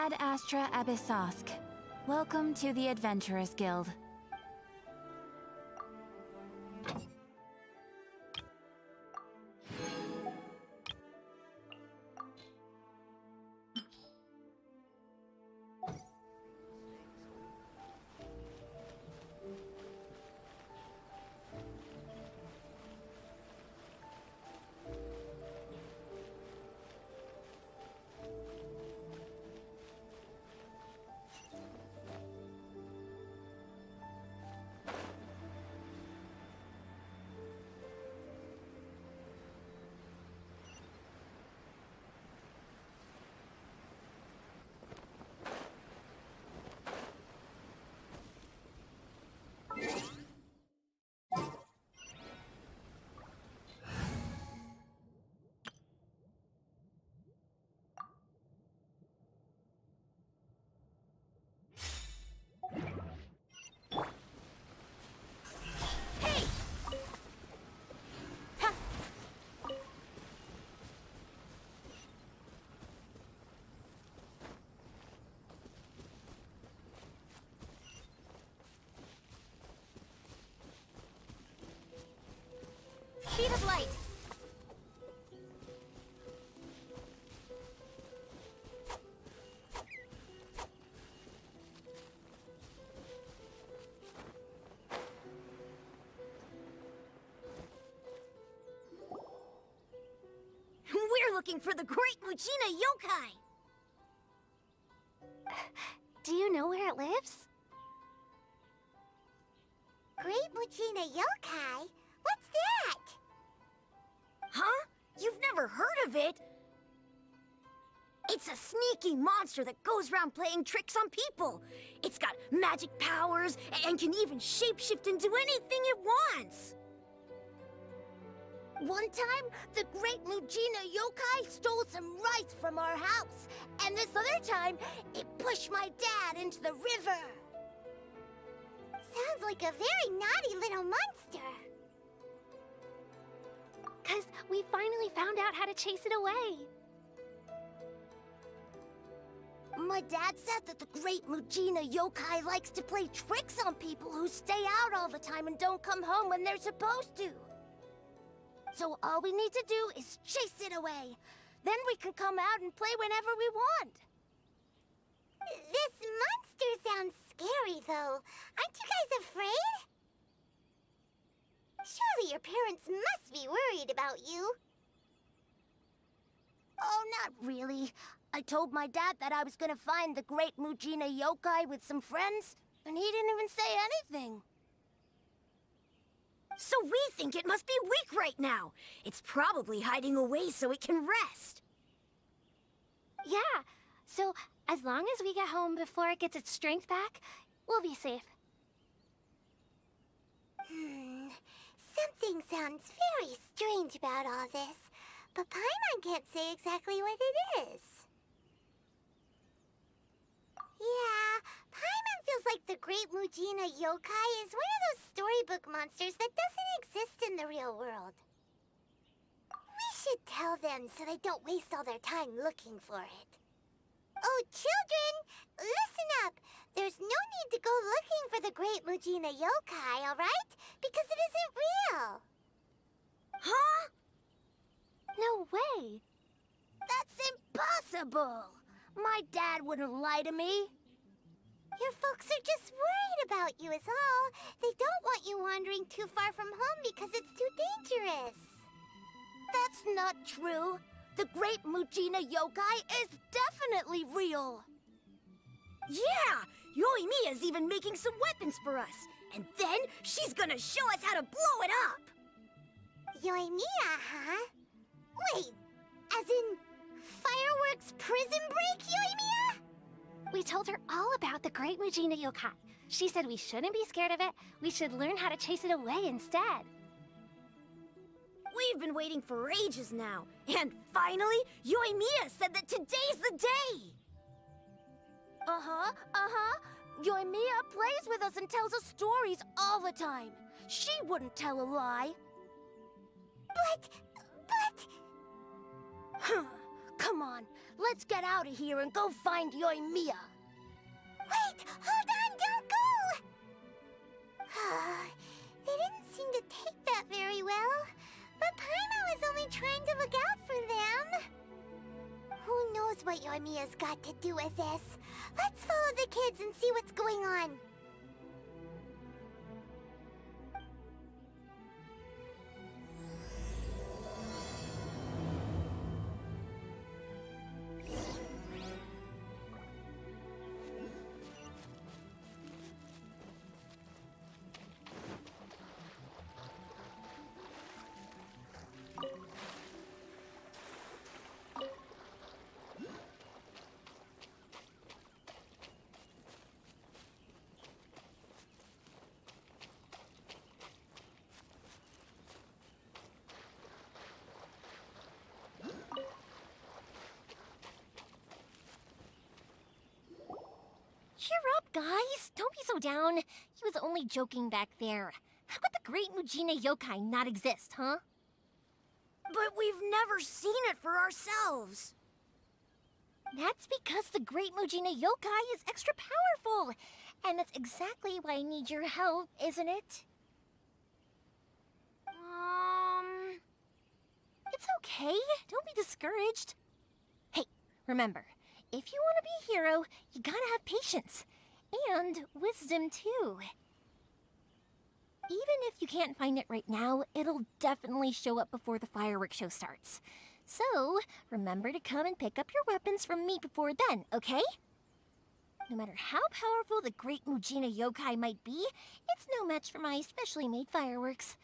Ad Astra Abyssosk. Welcome to the Adventurers Guild. Speed of light! We're looking for the Great Muchina Yokai! Do you know where it lives? Great Muchina Yokai? What's that? Huh? You've never heard of it? It's a sneaky monster that goes around playing tricks on people. It's got magic powers and can even shapeshift into anything it wants. One time, the Great Muchina Yokai stole some rice from our house. And this other time, it pushed my dad into the river. Sounds like a very naughty little monster. 'Cause we finally found out how to chase it away. My dad said that the Great Muchina Yokai likes to play tricks on people who stay out all the time and don't come home when they're supposed to. So all we need to do is chase it away. Then we can come out and play whenever we want. This monster sounds scary, though. Aren't you guys afraid? Surely your parents must be worried about you. Oh, not really. I told my dad that I was gonna find the Great Muchina Yokai with some friends, and he didn't even say anything. So we think it must be weak right now. It's probably hiding away so it can rest. Yeah, so as long as we get home before it gets its strength back, we'll be safe. Something sounds very strange about all this, but Paimon can't say exactly what it is. Yeah, Paimon feels like the Great Muchina Yokai is one of those storybook monsters that doesn't exist in the real world. We should tell them so they don't waste all their time looking for it. Oh, children, listen up. There's no need to go looking for the Great Muchina Yokai, all right? Because it isn't real. Huh? No way! That's impossible. My dad wouldn't lie to me. Your folks are just worried about you is all. They don't want you wandering too far from home because it's too dangerous. That's not true. The Great Muchina Yokai is definitely real. Yeah! Yoimiya's even making some weapons for us. And then she's gonna show us how to blow it up! Yoimiya, huh? Wait, as in fireworks prison break, Yoimiya? We told her all about the Great Muchina Yokai. She said we shouldn't be scared of it. We should learn how to chase it away instead. We've been waiting for ages now. And finally, Yoimiya said that today's the day! Yoimiya plays with us and tells us stories all the time. She wouldn't tell a lie. But... Huh. Come on, let's get out of here and go find Yoimiya. Wait! Hold on! Don't go! They didn't seem to take that very well. But Paimon was only trying to look out for them. Who knows what Yoimiya's got to do with this? Let's follow the kids and see what's going on. Cheer up, guys. Don't be so down. He was only joking back there. How could the Great Mujina Yokai not exist, huh? But we've never seen it for ourselves. That's because the Great Mujina Yokai is extra powerful. And that's exactly why I need your help, isn't it? It's okay. Don't be discouraged. Hey, remember, if you want to be a hero, you gotta have patience. And wisdom, too. Even if you can't find it right now, it'll definitely show up before the fireworks show starts. So, remember to come and pick up your weapons from me before then, okay? No matter how powerful the Great Mujina Yokai might be, it's no match for my specially made fireworks.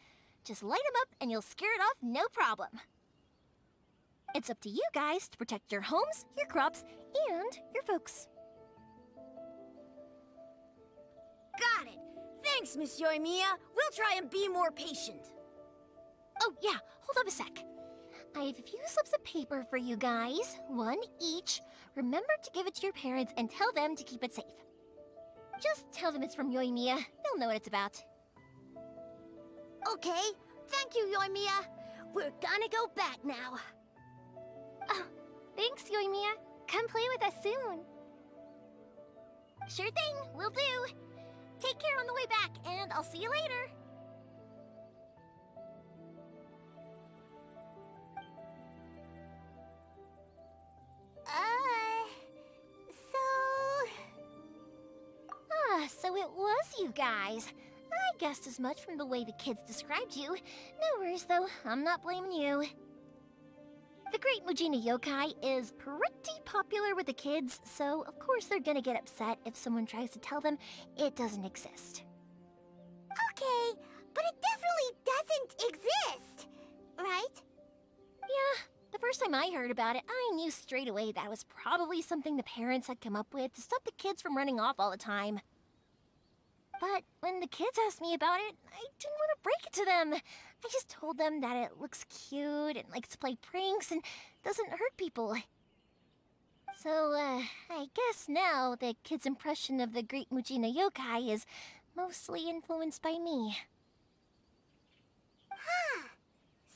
Just light them up and you'll scare it off no problem. It's up to you guys to protect your homes, your crops, and your folks. Got it. Thanks, Miss Yoimiya. We'll try and be more patient. Oh, yeah, hold up a sec. I have a few slips of paper for you guys, one each. Remember to give it to your parents and tell them to keep it safe. Just tell them it's from Yoimiya. They'll know what it's about. Okay, thank you, Yoimiya. We're gonna go back now. Oh, thanks, Yoimiya. Come play with us soon. Sure thing, will do. Take care on the way back, and I'll see you later. So it was you guys. I guessed as much from the way the kids described you. No worries, though. I'm not blaming you. The Great Mujina Yokai is pretty popular with the kids, so of course they're gonna get upset if someone tries to tell them it doesn't exist. Okay, but it definitely doesn't exist, right? Yeah, the first time I heard about it, I knew straight away that was probably something the parents had come up with to stop the kids from running off all the time. But when the kids asked me about it, I didn't want to break it to them. I just told them that it looks cute and likes to play pranks and doesn't hurt people. So, I guess now the kids' impression of the Great Mujina Yokai is mostly influenced by me. Huh.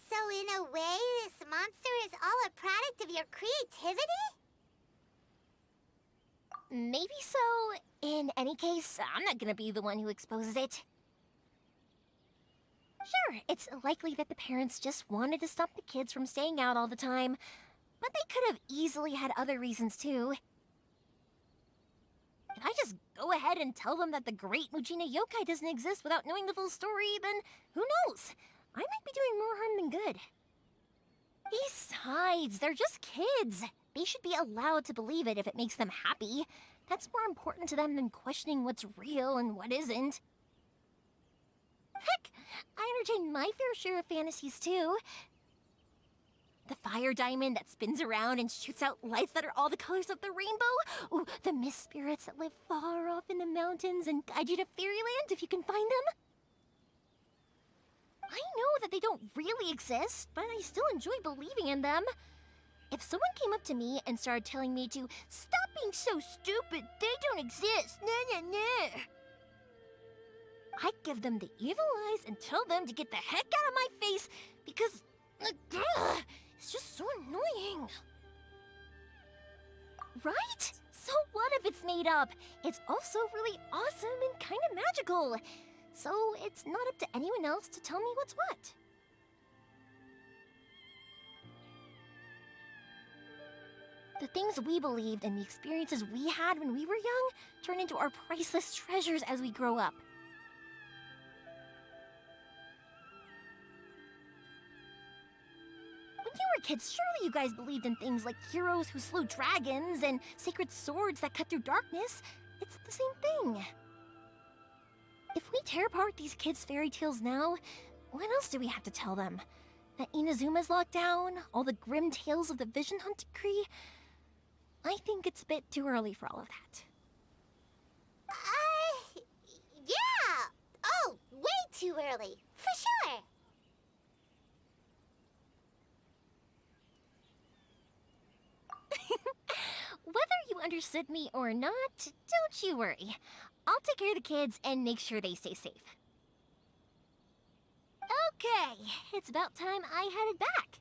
So in a way, this monster is all a product of your creativity? Maybe so. In any case, I'm not gonna be the one who exposes it. Sure, it's likely that the parents just wanted to stop the kids from staying out all the time, but they could have easily had other reasons too. If I just go ahead and tell them that the Great Mujina Yokai doesn't exist without knowing the full story, then who knows? I might be doing more harm than good. Besides, they're just kids. They should be allowed to believe it if it makes them happy. That's more important to them than questioning what's real and what isn't. Heck, I entertain my fair share of fantasies too. The fire diamond that spins around and shoots out lights that are all the colors of the rainbow. Ooh, the mist spirits that live far off in the mountains and guide you to fairyland if you can find them. I know that they don't really exist, but I still enjoy believing in them. If someone came up to me and started telling me to stop being so stupid, they don't exist, nah. I'd give them the evil eyes and tell them to get the heck out of my face because it's just so annoying. Right? So what if it's made up? It's also really awesome and kind of magical. So it's not up to anyone else to tell me what's what. The things we believed and the experiences we had when we were young turn into our priceless treasures as we grow up. When you were kids, surely you guys believed in things like heroes who slew dragons and sacred swords that cut through darkness. It's the same thing. If we tear apart these kids' fairy tales now, what else do we have to tell them? That Inazuma's locked down? All the grim tales of the Vision Hunt decree? I think it's a bit too early for all of that. Yeah! Oh, way too early. For sure. Whether you understood me or not, don't you worry. I'll take care of the kids and make sure they stay safe. Okay, it's about time I headed back.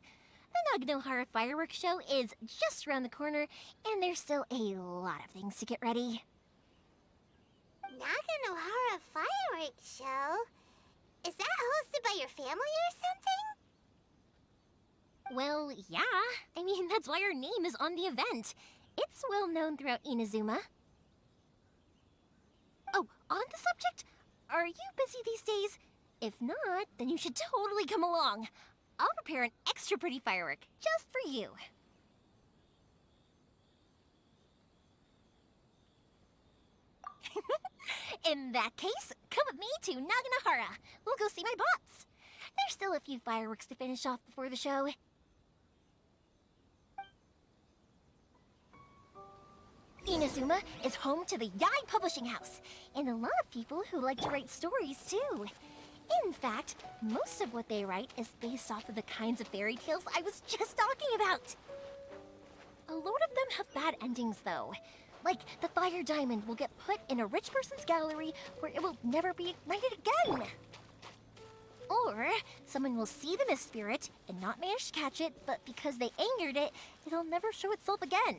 The Naganohara fireworks show is just around the corner, and there's still a lot of things to get ready. Naganohara fireworks show? Is that hosted by your family or something? Well, yeah. I mean, that's why our name is on the event. It's well known throughout Inazuma. Oh, on the subject, are you busy these days? If not, then you should totally come along. I'll prepare an extra pretty firework just for you. In that case, come with me to Naganohara. We'll go see my bots. There's still a few fireworks to finish off before the show. Inazuma is home to the Yai Publishing House, and a lot of people who like to write stories too. In fact, most of what they write is based off of the kinds of fairy tales I was just talking about. A lot of them have bad endings though. Like, the fire diamond will get put in a rich person's gallery where it will never be ignited again. Or, someone will see the mist spirit and not manage to catch it, but because they angered it, it'll never show itself again.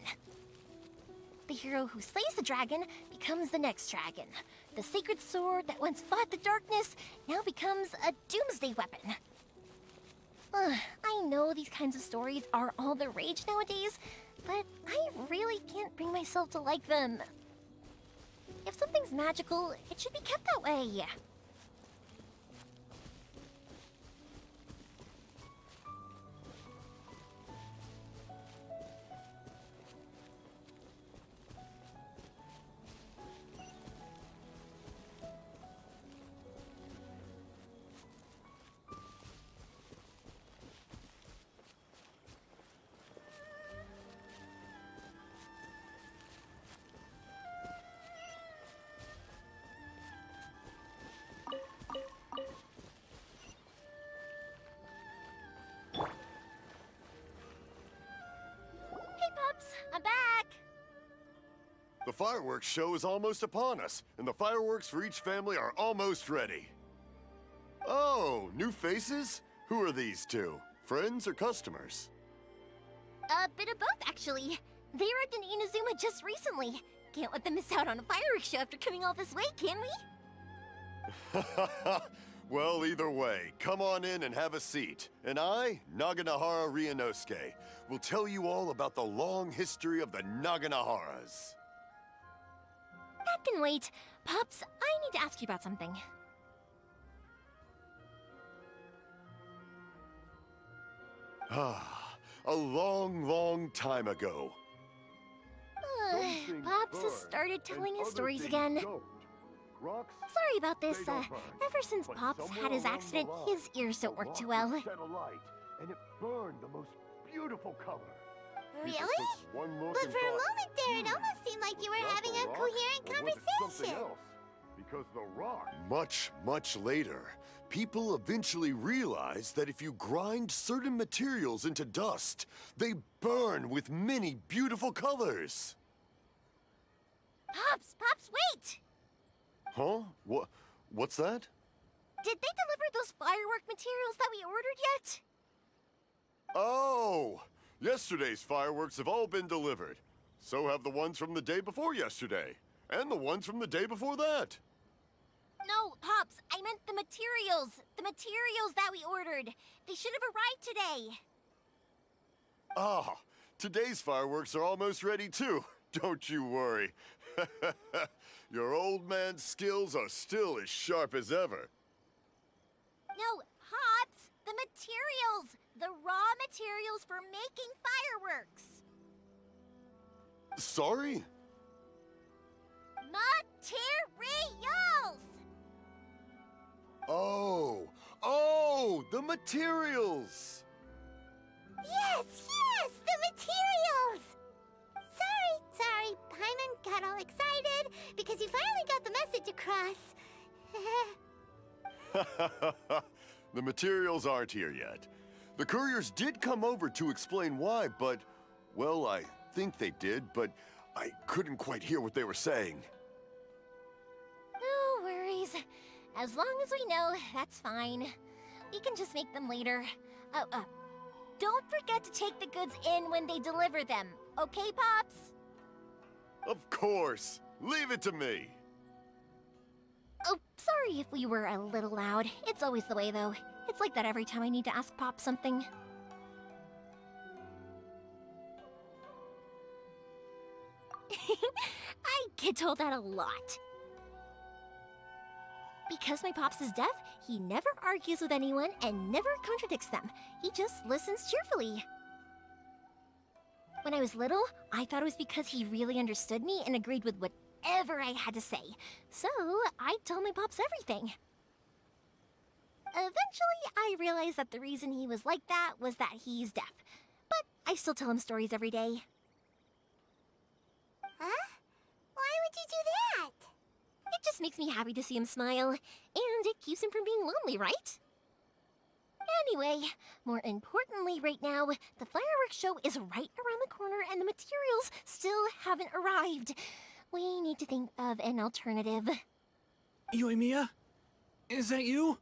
The hero who slays the dragon becomes the next dragon. The sacred sword that once fought the darkness now becomes a doomsday weapon. I know these kinds of stories are all the rage nowadays, but I really can't bring myself to like them. If something's magical, it should be kept that way. I'm back! The fireworks show is almost upon us, and the fireworks for each family are almost ready. Oh, new faces? Who are these two? Friends or customers? A bit of both, actually. They arrived in Inazuma just recently. Can't let them miss out on a fireworks show after coming all this way, can we? Well, either way, come on in and have a seat. And I, Naganohara Ryunosuke, will tell you all about the long history of the Naganoharas. That can wait. Pops, I need to ask you about something. A long, long time ago. Pops has started telling his stories again. Sorry about this. Ever since Pops had his accident, his ears don't work too well. And it burned the most beautiful color. Really? But for a moment there, it almost seemed like you were having a coherent conversation. Because the rock... Much, much later, people eventually realized that if you grind certain materials into dust, they burn with many beautiful colors. Pops, wait! Huh? What's that? Did they deliver those firework materials that we ordered yet? Oh! Yesterday's fireworks have all been delivered. So have the ones from the day before yesterday. And the ones from the day before that. No, Pops, I meant the materials. The materials that we ordered. They should have arrived today. Ah, today's fireworks are almost ready too. Don't you worry. Your old man's skills are still as sharp as ever. No, Pops, the materials. The raw materials for making fireworks. Sorry? Materials! Oh, the materials! Yes, the materials! Sorry, Paimon got all excited because he finally got the message across. The materials aren't here yet. The couriers did come over to explain why, but, well, I think they did, but I couldn't quite hear what they were saying. No worries. As long as we know, that's fine. We can just make them later. Don't forget to take the goods in when they deliver them, okay, Pops? Of course. Leave it to me. Oh, sorry if we were a little loud. It's always the way, though. It's like that every time I need to ask Pop something. I get told that a lot. Because my Pops is deaf, he never argues with anyone and never contradicts them. He just listens cheerfully. When I was little, I thought it was because he really understood me and agreed with whatever I had to say. So, I told my Pops everything. Eventually, I realized that the reason he was like that was that he's deaf. But I still tell him stories every day. Huh? Why would you do that? It just makes me happy to see him smile, and it keeps him from being lonely, right? Anyway, more importantly right now, the fireworks show is right around the corner and the materials still haven't arrived. We need to think of an alternative. Yoimiya? Is that you?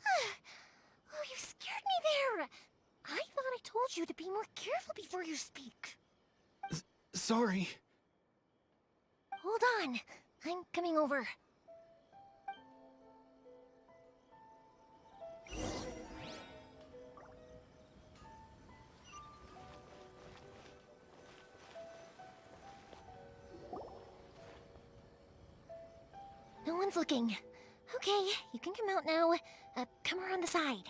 Oh, you scared me there! I thought I told you to be more careful before you speak. Sorry. Hold on. I'm coming over. No one's looking. Okay, you can come out now. Come around the side.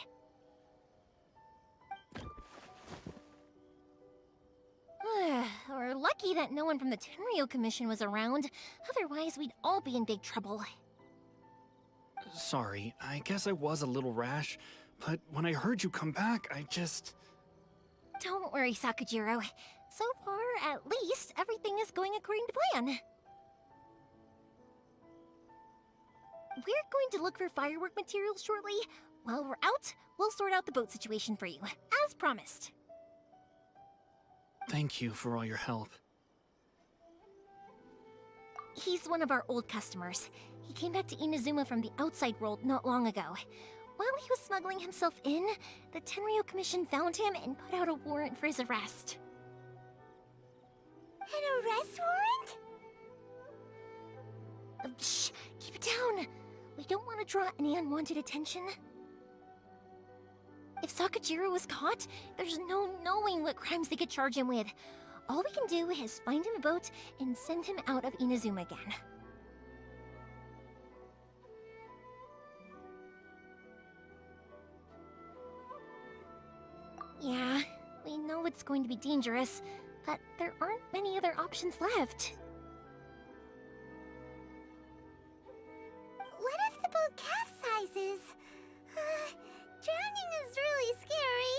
We're lucky that no one from the Tenryo Commission was around. Otherwise, we'd all be in big trouble. Sorry, I guess I was a little rash, but when I heard you come back, I just... Don't worry, Sakujiro. So far, at least, everything is going according to plan. We're going to look for firework materials shortly. While we're out, we'll sort out the boat situation for you, as promised. Thank you for all your help. He's one of our old customers. He came back to Inazuma from the outside world not long ago. While he was smuggling himself in, the Tenryo Commission found him and put out a warrant for his arrest. An arrest warrant? Shh! Keep it down! We don't want to draw any unwanted attention. If Sakujiro was caught, there's no knowing what crimes they could charge him with. All we can do is find him a boat and send him out of Inazuma again. Yeah, we know it's going to be dangerous, but there aren't many other options left. What if the boat capsizes? Drowning is really scary.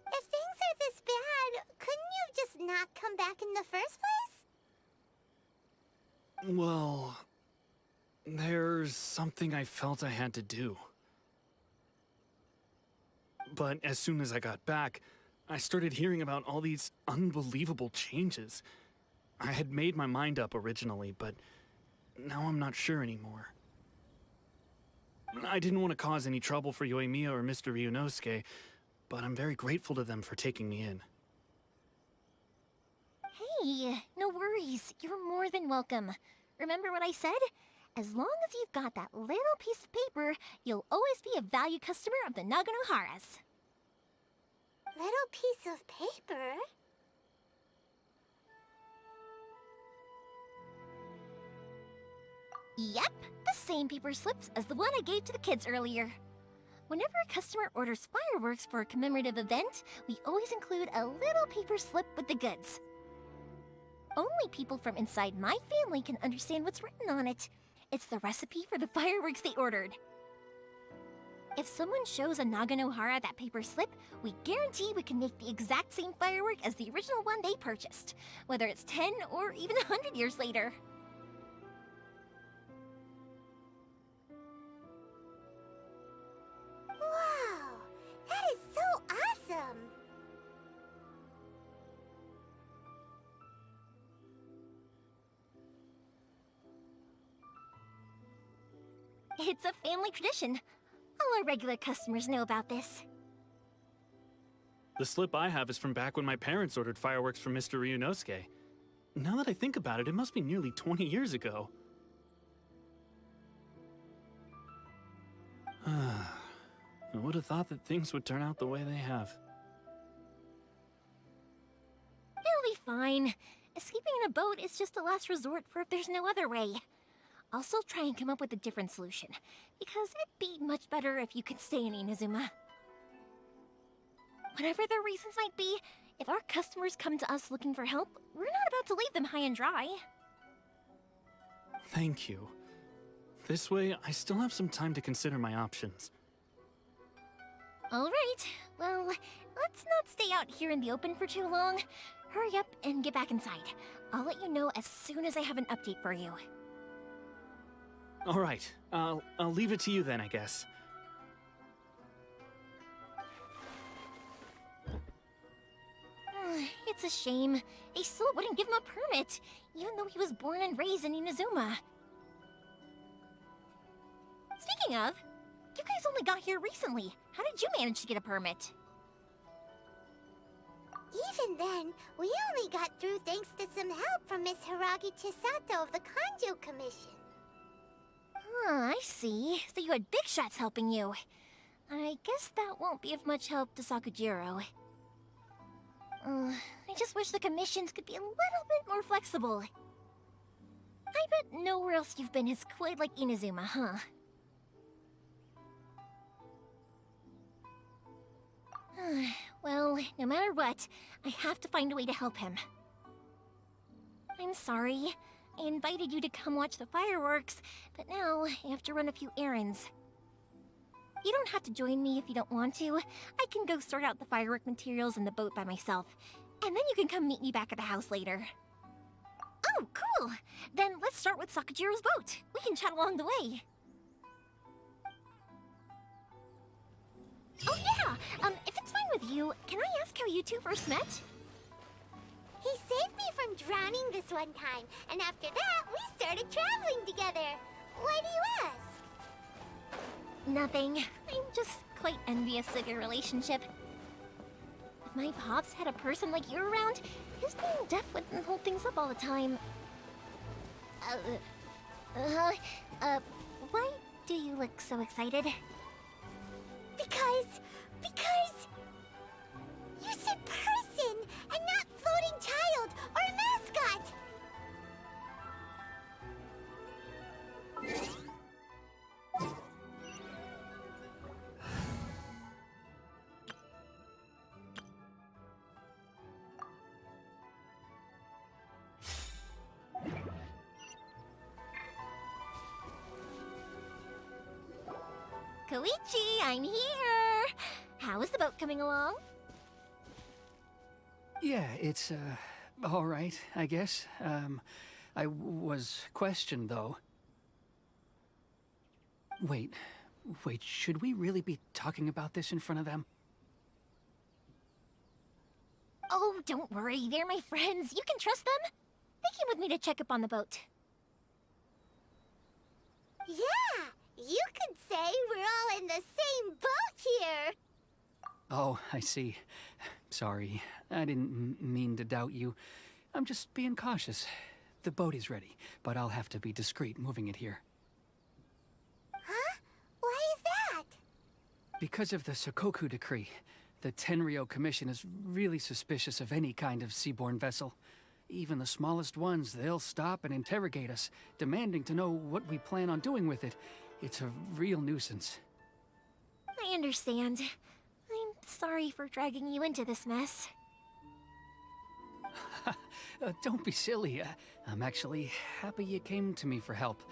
If things are this bad, couldn't you have just not come back in the first place? Well... there's something I felt I had to do. But as soon as I got back, I started hearing about all these unbelievable changes. I had made my mind up originally, but now I'm not sure anymore. I didn't want to cause any trouble for Yoimiya or Mr. Ryunosuke, but I'm very grateful to them for taking me in. Hey, no worries. You're more than welcome. Remember what I said? As long as you've got that little piece of paper, you'll always be a valued customer of the Naganoharas. Little piece of paper? Yep, the same paper slips as the one I gave to the kids earlier. Whenever a customer orders fireworks for a commemorative event, we always include a little paper slip with the goods. Only people from inside my family can understand what's written on it. It's the recipe for the fireworks they ordered. If someone shows a Naganohara that paper slip, we guarantee we can make the exact same firework as the original one they purchased, whether it's 10 or even 100 years later. Wow, that is so awesome! It's a family tradition. All our regular customers know about this. The slip I have is from back when my parents ordered fireworks from Mr. Ryunosuke. Now that I think about it, it must be nearly 20 years ago. I would have thought that things would turn out the way they have. It'll be fine. Escaping in a boat is just a last resort for if there's no other way. I'll still try and come up with a different solution, because it'd be much better if you could stay in Inazuma. Whatever their reasons might be, if our customers come to us looking for help, we're not about to leave them high and dry. Thank you. This way, I still have some time to consider my options. All right, well, let's not stay out here in the open for too long. Hurry up and get back inside. I'll let you know as soon as I have an update for you. All right, I'll leave it to you then, I guess. It's a shame. They still wouldn't give him a permit, even though he was born and raised in Inazuma. Speaking of, you guys only got here recently. How did you manage to get a permit? Even then, we only got through thanks to some help from Miss Hiragi Chisato of the Kanjo Commission. I see. So you had big shots helping you. I guess that won't be of much help to Sakujiro. I just wish the commissions could be a little bit more flexible. I bet nowhere else you've been is quite like Inazuma, huh? Well, no matter what, I have to find a way to help him. I'm sorry. I invited you to come watch the fireworks, but now I have to run a few errands. You don't have to join me if you don't want to. I can go sort out the firework materials in the boat by myself, and then you can come meet me back at the house later. Oh, cool! Then let's start with Sakujiro's boat. We can chat along the way. Oh yeah! If it's fine with you, can I ask how you two first met? He saved me from drowning this one time, and after that, we started traveling together. Why do you ask? Nothing. I'm just quite envious of your relationship. If my pops had a person like you around, his being deaf wouldn't hold things up all the time. Why do you look so excited? Because you said person and not floating child or a mascot. Koichi, I'm here! How is the boat coming along? Yeah, it's, all right, I guess. I was questioned, though. Wait, should we really be talking about this in front of them? Oh, don't worry, they're my friends. You can trust them. They came with me to check up on the boat. Yeah, you could say we're all in the same boat here. Oh, I see. Sorry, I didn't mean to doubt you. I'm just being cautious. The boat is ready, but I'll have to be discreet moving it here. Huh? Why is that? Because of the Sokoku Decree, the Tenryo Commission is really suspicious of any kind of seaborne vessel. Even the smallest ones, they'll stop and interrogate us, demanding to know what we plan on doing with it. It's a real nuisance. I understand. I'm sorry for dragging you into this mess. Don't be silly. I'm actually happy you came to me for help.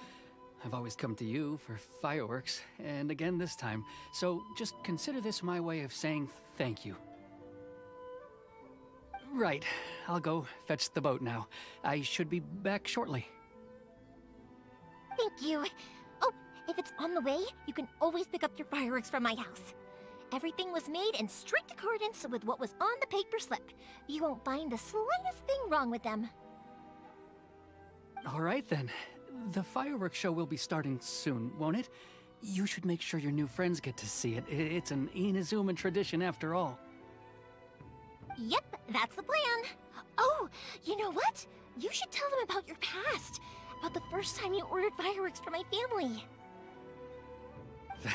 I've always come to you for fireworks, and again this time. So just consider this my way of saying thank you. Right. I'll go fetch the boat now. I should be back shortly. Thank you. Oh, if it's on the way, you can always pick up your fireworks from my house. Everything was made in strict accordance with what was on the paper slip. You won't find the slightest thing wrong with them. All right then. The fireworks show will be starting soon, won't it? You should make sure your new friends get to see it. It's an Inazuman tradition after all. Yep, that's the plan. Oh, you know what? You should tell them about your past. About the first time you ordered fireworks for my family.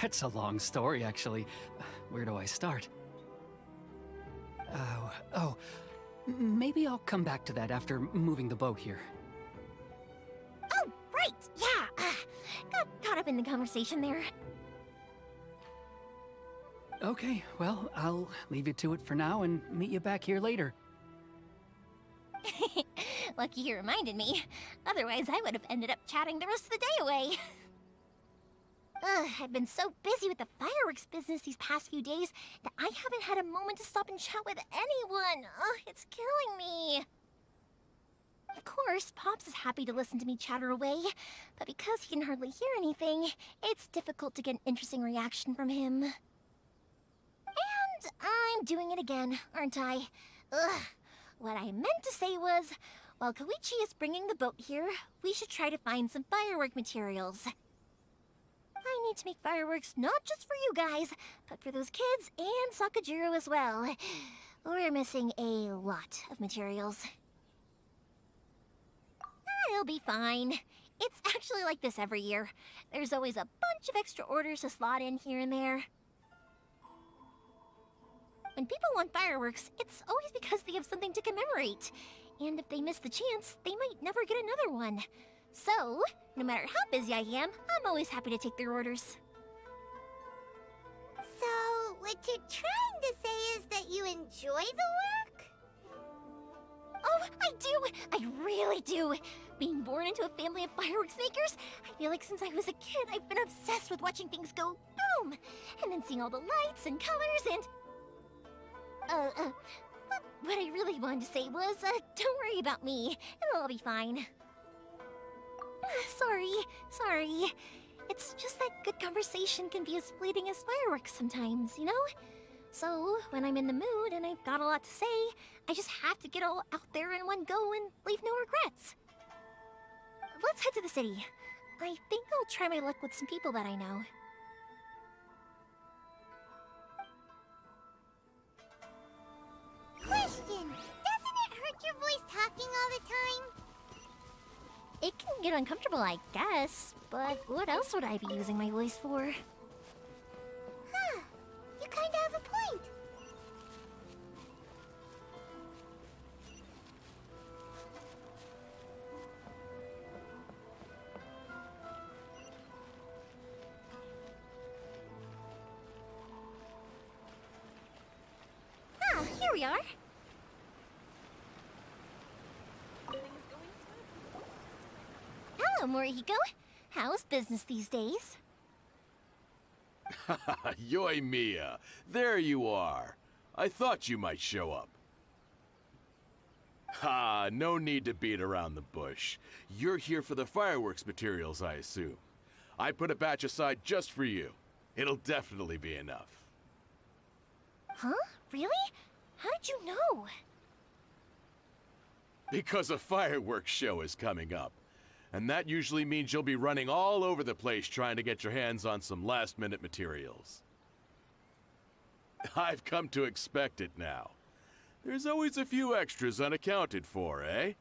That's a long story, actually. Where do I start? Maybe I'll come back to that after moving the boat here. Oh, right, yeah. Got caught up in the conversation there. Okay, well, I'll leave you to it for now and meet you back here later. Lucky you reminded me. Otherwise, I would have ended up chatting the rest of the day away. I've been so busy with the fireworks business these past few days that I haven't had a moment to stop and chat with anyone. It's killing me. Of course, Pops is happy to listen to me chatter away, but because he can hardly hear anything, it's difficult to get an interesting reaction from him. And I'm doing it again, aren't I? What I meant to say was, while Koichi is bringing the boat here, we should try to find some firework materials. I need to make fireworks not just for you guys, but for those kids and Sakajiro as well. We're missing a lot of materials. It'll be fine. It's actually like this every year. There's always a bunch of extra orders to slot in here and there. When people want fireworks, it's always because they have something to commemorate. And if they miss the chance, they might never get another one. So, no matter how busy I am, I'm always happy to take their orders. So, what you're trying to say is that you enjoy the work? Oh, I do! I really do! Being born into a family of fireworks makers, I feel like since I was a kid, I've been obsessed with watching things go boom! And then seeing all the lights and colors and... What I really wanted to say was, don't worry about me. It'll all be fine. Sorry. It's just that good conversation can be as fleeting as fireworks sometimes, you know? So, when I'm in the mood and I've got a lot to say, I just have to get all out there in one go and leave no regrets. Let's head to the city. I think I'll try my luck with some people that I know. Question! Doesn't it hurt your voice talking all the time? It can get uncomfortable, I guess, but what else would I be using my voice for? Huh. You kinda have a point. Ah, here we are. Hello, Morihiko. How's business these days? Yoi Mia, there you are. I thought you might show up. Ha, no need to beat around the bush. You're here for the fireworks materials, I assume. I put a batch aside just for you. It'll definitely be enough. Huh? Really? How did you know? Because a fireworks show is coming up. And that usually means you'll be running all over the place trying to get your hands on some last-minute materials. I've come to expect it now. There's always a few extras unaccounted for, eh?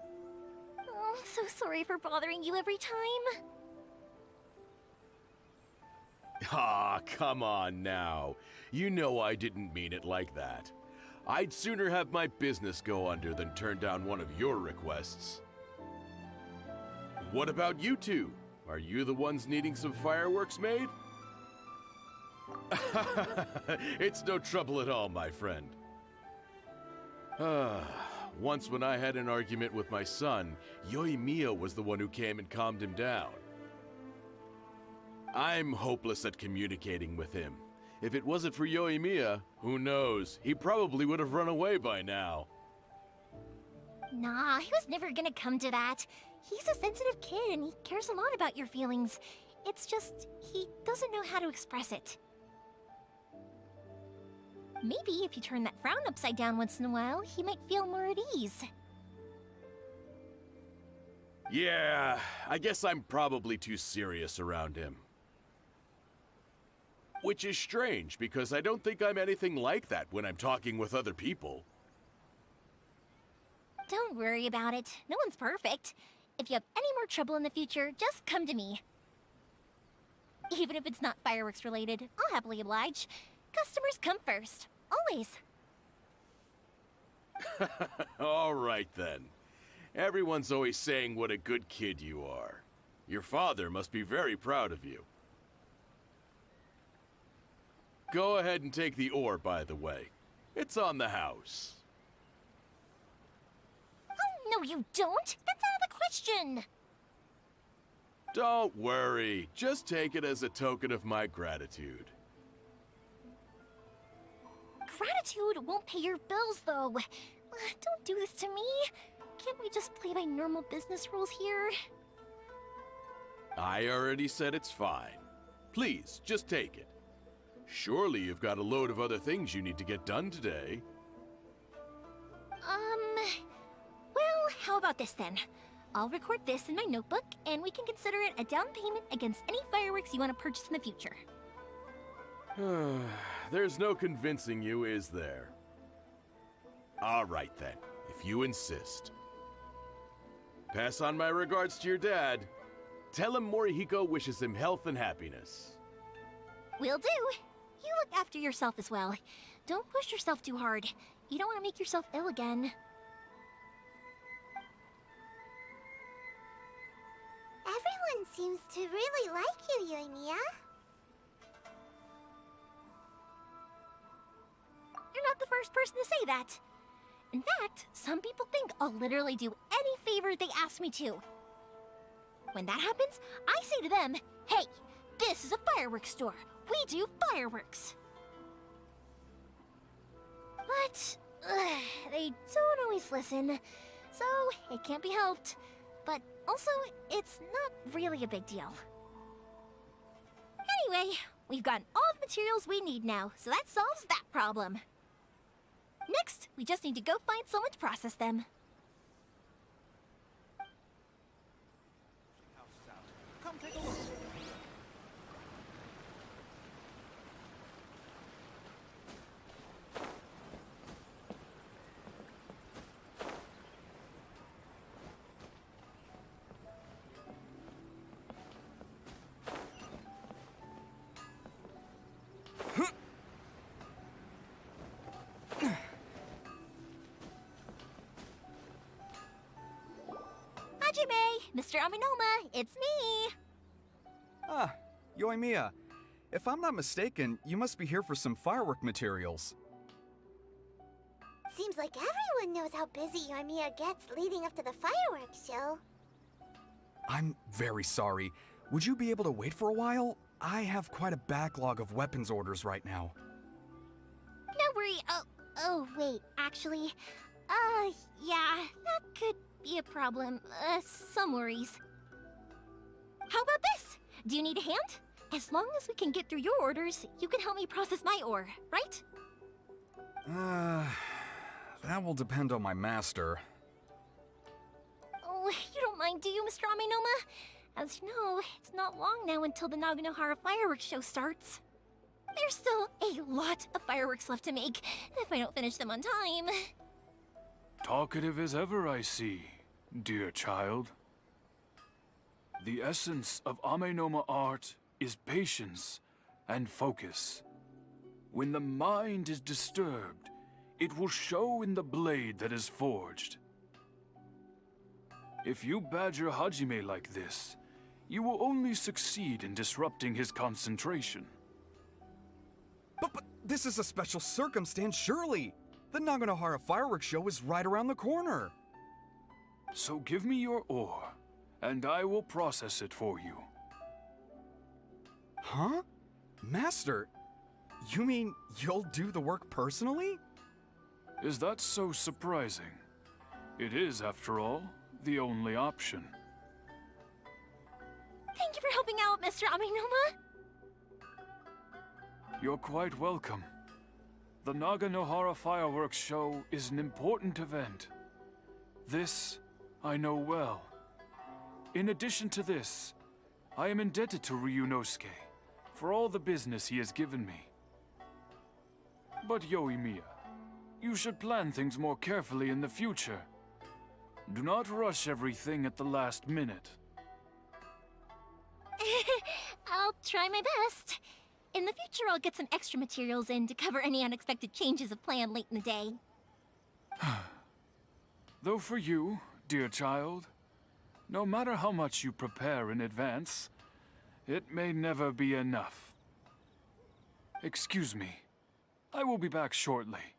Oh, I'm so sorry for bothering you every time. Ah, come on now. You know I didn't mean it like that. I'd sooner have my business go under than turn down one of your requests. What about you two? Are you the ones needing some fireworks made? It's no trouble at all, my friend. Once when I had an argument with my son, Yoimiya was the one who came and calmed him down. I'm hopeless at communicating with him. If it wasn't for Yoimiya, who knows? He probably would have run away by now. Nah, he was never gonna come to that. He's a sensitive kid and he cares a lot about your feelings. It's just, he doesn't know how to express it. Maybe if you turn that frown upside down once in a while, he might feel more at ease. Yeah, I guess I'm probably too serious around him. Which is strange, because I don't think I'm anything like that when I'm talking with other people. Don't worry about it. No one's perfect. If you have any more trouble in the future, just come to me. Even if it's not fireworks related, I'll happily oblige. Customers come first. Always. All right then. Everyone's always saying what a good kid you are. Your father must be very proud of you. Go ahead and take the ore, by the way. It's on the house. Oh, no you don't! That's out of the question! Don't worry. Just take it as a token of my gratitude. Gratitude won't pay your bills, though. Don't do this to me. Can't we just play by normal business rules here? I already said it's fine. Please, just take it. Surely you've got a load of other things you need to get done today. Well, how about this then? I'll record this in my notebook, and we can consider it a down payment against any fireworks you want to purchase in the future. There's no convincing you, is there? All right then, if you insist. Pass on my regards to your dad. Tell him Morihiko wishes him health and happiness. Will do. You look after yourself as well. Don't push yourself too hard. You don't want to make yourself ill again. Everyone seems to really like you, Yoimiya. You're not the first person to say that. In fact, some people think I'll literally do any favor they ask me to. When that happens, I say to them, hey, this is a fireworks store. We do fireworks. But they don't always listen, so it can't be helped. But also, it's not really a big deal. Anyway, we've gotten all the materials we need now, so that solves that problem. Next, we just need to go find someone to process them. Come take a look. Hajime, Mr. Aminoma, it's me! Ah, Yoimiya. If I'm not mistaken, you must be here for some firework materials. Seems like everyone knows how busy Yoimiya gets leading up to the fireworks show. I'm very sorry. Would you be able to wait for a while? I have quite a backlog of weapons orders right now. No worry. Oh, wait, actually, yeah, that could be a problem. Some worries. How about this? Do you need a hand? As long as we can get through your orders, you can help me process my ore, right? That will depend on my master. Oh, you don't mind, do you, Mr. Aminoma? As you know, it's not long now until the Naganohara fireworks show starts. There's still a lot of fireworks left to make if I don't finish them on time. Talkative as ever, I see, dear child. The essence of Amenoma art is patience and focus. When the mind is disturbed, it will show in the blade that is forged. If you badger Hajime like this, you will only succeed in disrupting his concentration. But this is a special circumstance, surely. The Naganohara fireworks show is right around the corner. So give me your ore, and I will process it for you. Huh? Master, you mean you'll do the work personally? Is that so surprising? It is, after all, the only option. Thank you for helping out, Mr. Amenoma. You're quite welcome. The Naganohara fireworks show is an important event. This I know well. In addition to this, I am indebted to Ryunosuke for all the business he has given me. But Yoimiya, you should plan things more carefully in the future. Do not rush everything at the last minute. I'll try my best. In the future, I'll get some extra materials in to cover any unexpected changes of plan late in the day. Though for you, dear child, no matter how much you prepare in advance, it may never be enough. Excuse me. I will be back shortly.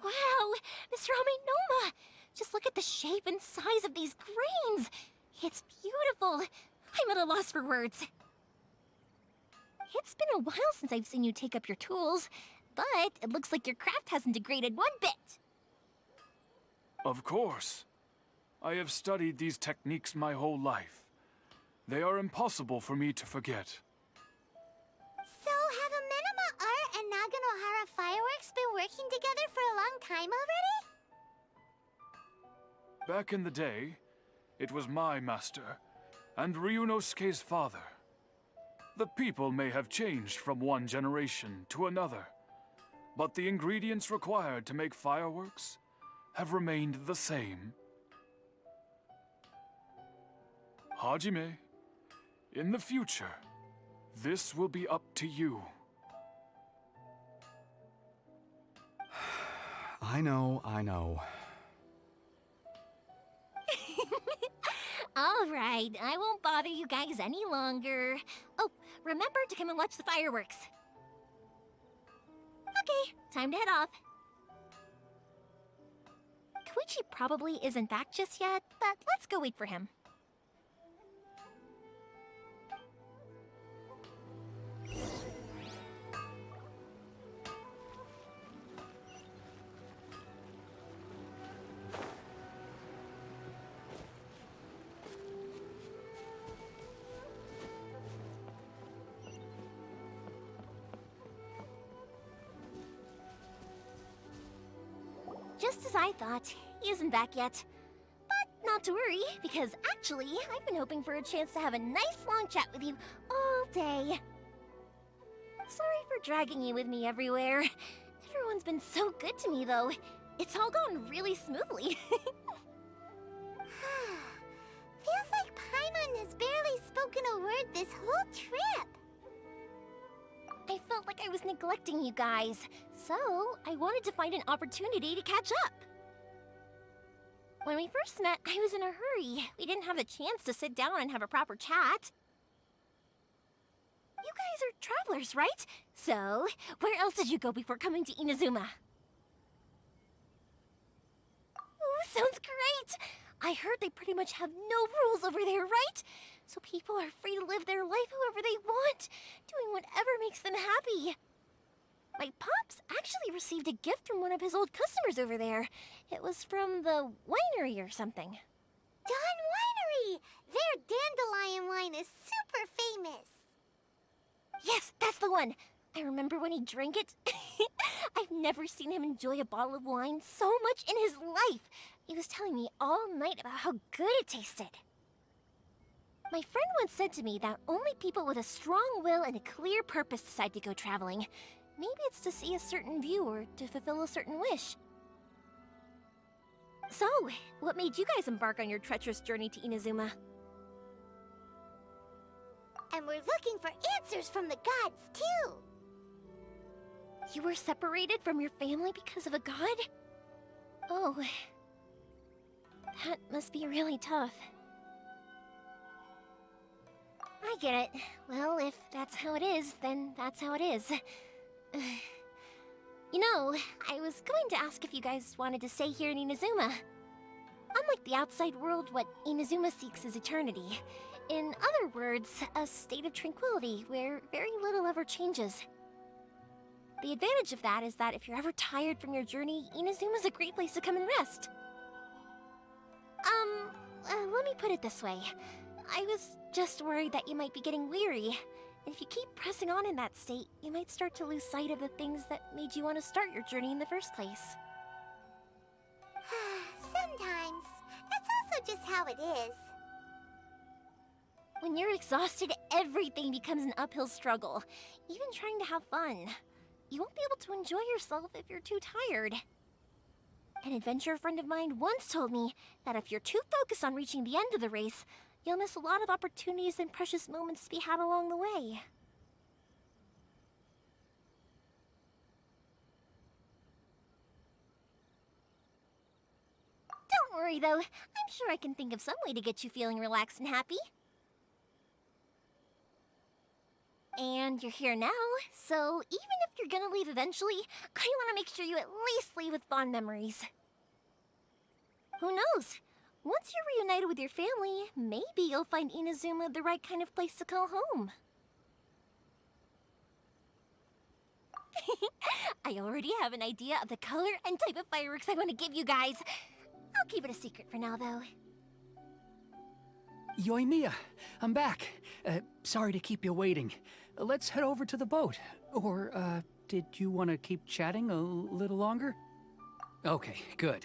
Wow, Mr. Amenoma! Just look at the shape and size of these grains! It's beautiful! I'm at a loss for words. It's been a while since I've seen you take up your tools, but it looks like your craft hasn't degraded one bit. Of course. I have studied these techniques my whole life. They are impossible for me to forget. So, have Amenoma Art and Naganohara Fireworks been working together for a long time already? Back in the day, it was my master, and Ryunosuke's father. The people may have changed from one generation to another, but the ingredients required to make fireworks have remained the same. Hajime, in the future, this will be up to you. I know. All right, I won't bother you guys any longer. Oh, remember to come and watch the fireworks. Okay, time to head off. Koichi probably isn't back just yet, but let's go wait for him. Just as I thought, he isn't back yet. But not to worry, because actually, I've been hoping for a chance to have a nice long chat with you all day. Sorry for dragging you with me everywhere. Everyone's been so good to me, though. It's all gone really smoothly. Feels like Paimon has barely spoken a word this whole trip. I felt like I was neglecting you guys, so I wanted to find an opportunity to catch up. When we first met, I was in a hurry. We didn't have the chance to sit down and have a proper chat. You guys are travelers, right? So, where else did you go before coming to Inazuma? Ooh, sounds great! I heard they pretty much have no rules over there, right? So people are free to live their life however they want, doing whatever makes them happy. My pops actually received a gift from one of his old customers over there. It was from the winery or something. Dawn Winery! Their dandelion wine is super famous. Yes, that's the one. I remember when he drank it. I've never seen him enjoy a bottle of wine so much in his life. He was telling me all night about how good it tasted. My friend once said to me that only people with a strong will and a clear purpose decide to go traveling. Maybe it's to see a certain view or to fulfill a certain wish. So, what made you guys embark on your treacherous journey to Inazuma? And we're looking for answers from the gods, too. You were separated from your family because of a god? Oh. That must be really tough. I get it. Well, if that's how it is, then that's how it is. You know, I was going to ask if you guys wanted to stay here in Inazuma. Unlike the outside world, what Inazuma seeks is eternity. In other words, a state of tranquility where very little ever changes. The advantage of that is that if you're ever tired from your journey, Inazuma's a great place to come and rest. Let me put it this way. I was just worried that you might be getting weary. If you keep pressing on in that state, you might start to lose sight of the things that made you want to start your journey in the first place. Sometimes. That's also just how it is. When you're exhausted, everything becomes an uphill struggle. Even trying to have fun. You won't be able to enjoy yourself if you're too tired. An adventurer friend of mine once told me that if you're too focused on reaching the end of the race, you'll miss a lot of opportunities and precious moments to be had along the way. Don't worry though, I'm sure I can think of some way to get you feeling relaxed and happy. And you're here now, so even if you're gonna leave eventually, I want to make sure you at least leave with fond memories. Who knows? Once you're reunited with your family, maybe you'll find Inazuma the right kind of place to call home. I already have an idea of the color and type of fireworks I want to give you guys. I'll keep it a secret for now, though. Yoimiya, I'm back. Sorry to keep you waiting. Let's head over to the boat. Or, did you want to keep chatting a little longer? Okay, good.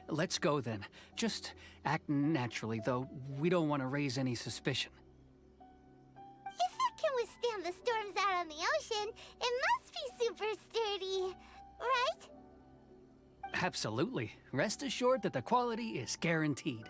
Let's go then. Just act naturally, though we don't want to raise any suspicion. If it can withstand the storms out on the ocean, it must be super sturdy, right? Absolutely. Rest assured that the quality is guaranteed.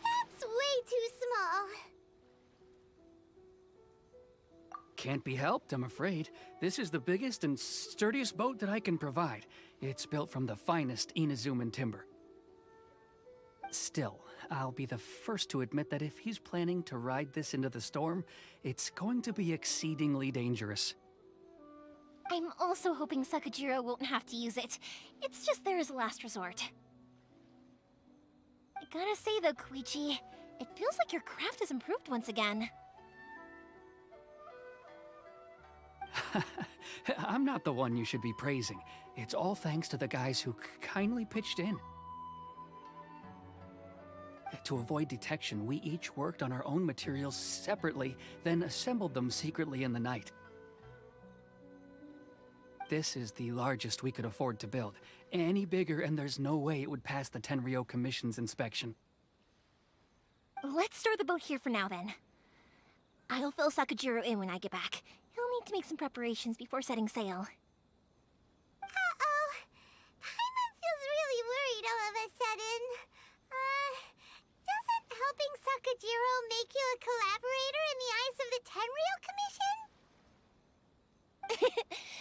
That's way too small. Can't be helped, I'm afraid. This is the biggest and sturdiest boat that I can provide. It's built from the finest Inazuman timber. Still, I'll be the first to admit that if he's planning to ride this into the storm, it's going to be exceedingly dangerous. I'm also hoping Sakajiro won't have to use it. It's just there as a last resort. I gotta say though, Koichi, it feels like your craft has improved once again. I'm not the one you should be praising. It's all thanks to the guys who kindly pitched in. To avoid detection, we each worked on our own materials separately, then assembled them secretly in the night. This is the largest we could afford to build. Any bigger and there's no way it would pass the Tenryou Commission's inspection. Let's store the boat here for now then. I'll fill Sakajiro in when I get back. He'll need to make some preparations before setting sail. Uh-oh. Paimon feels really worried all of a sudden. Doesn't helping Sakajiro make you a collaborator in the eyes of the Tenryou Commission?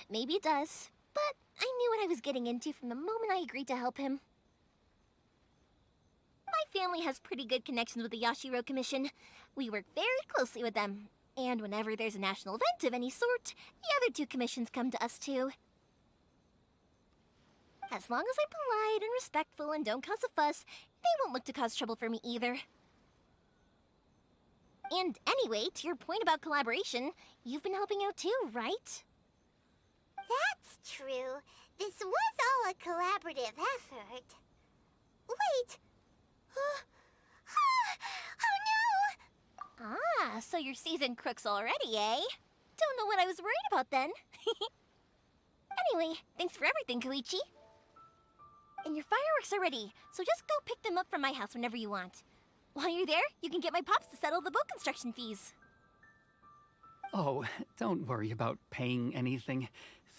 Maybe it does, but I knew what I was getting into from the moment I agreed to help him. My family has pretty good connections with the Yashiro Commission. We work very closely with them. And whenever there's a national event of any sort, the other two commissions come to us too. As long as I'm polite and respectful and don't cause a fuss, They won't look to cause trouble for me either. And anyway, to your point about collaboration, you've been helping out too, right? That's true. This was all a collaborative effort. Wait! Oh no! Ah, so you're seasoned crooks already, eh? Don't know what I was worried about then. Anyway, thanks for everything, Koichi. And your fireworks are ready, so just go pick them up from my house whenever you want. While you're there, you can get my pops to settle the boat construction fees. Oh, don't worry about paying anything.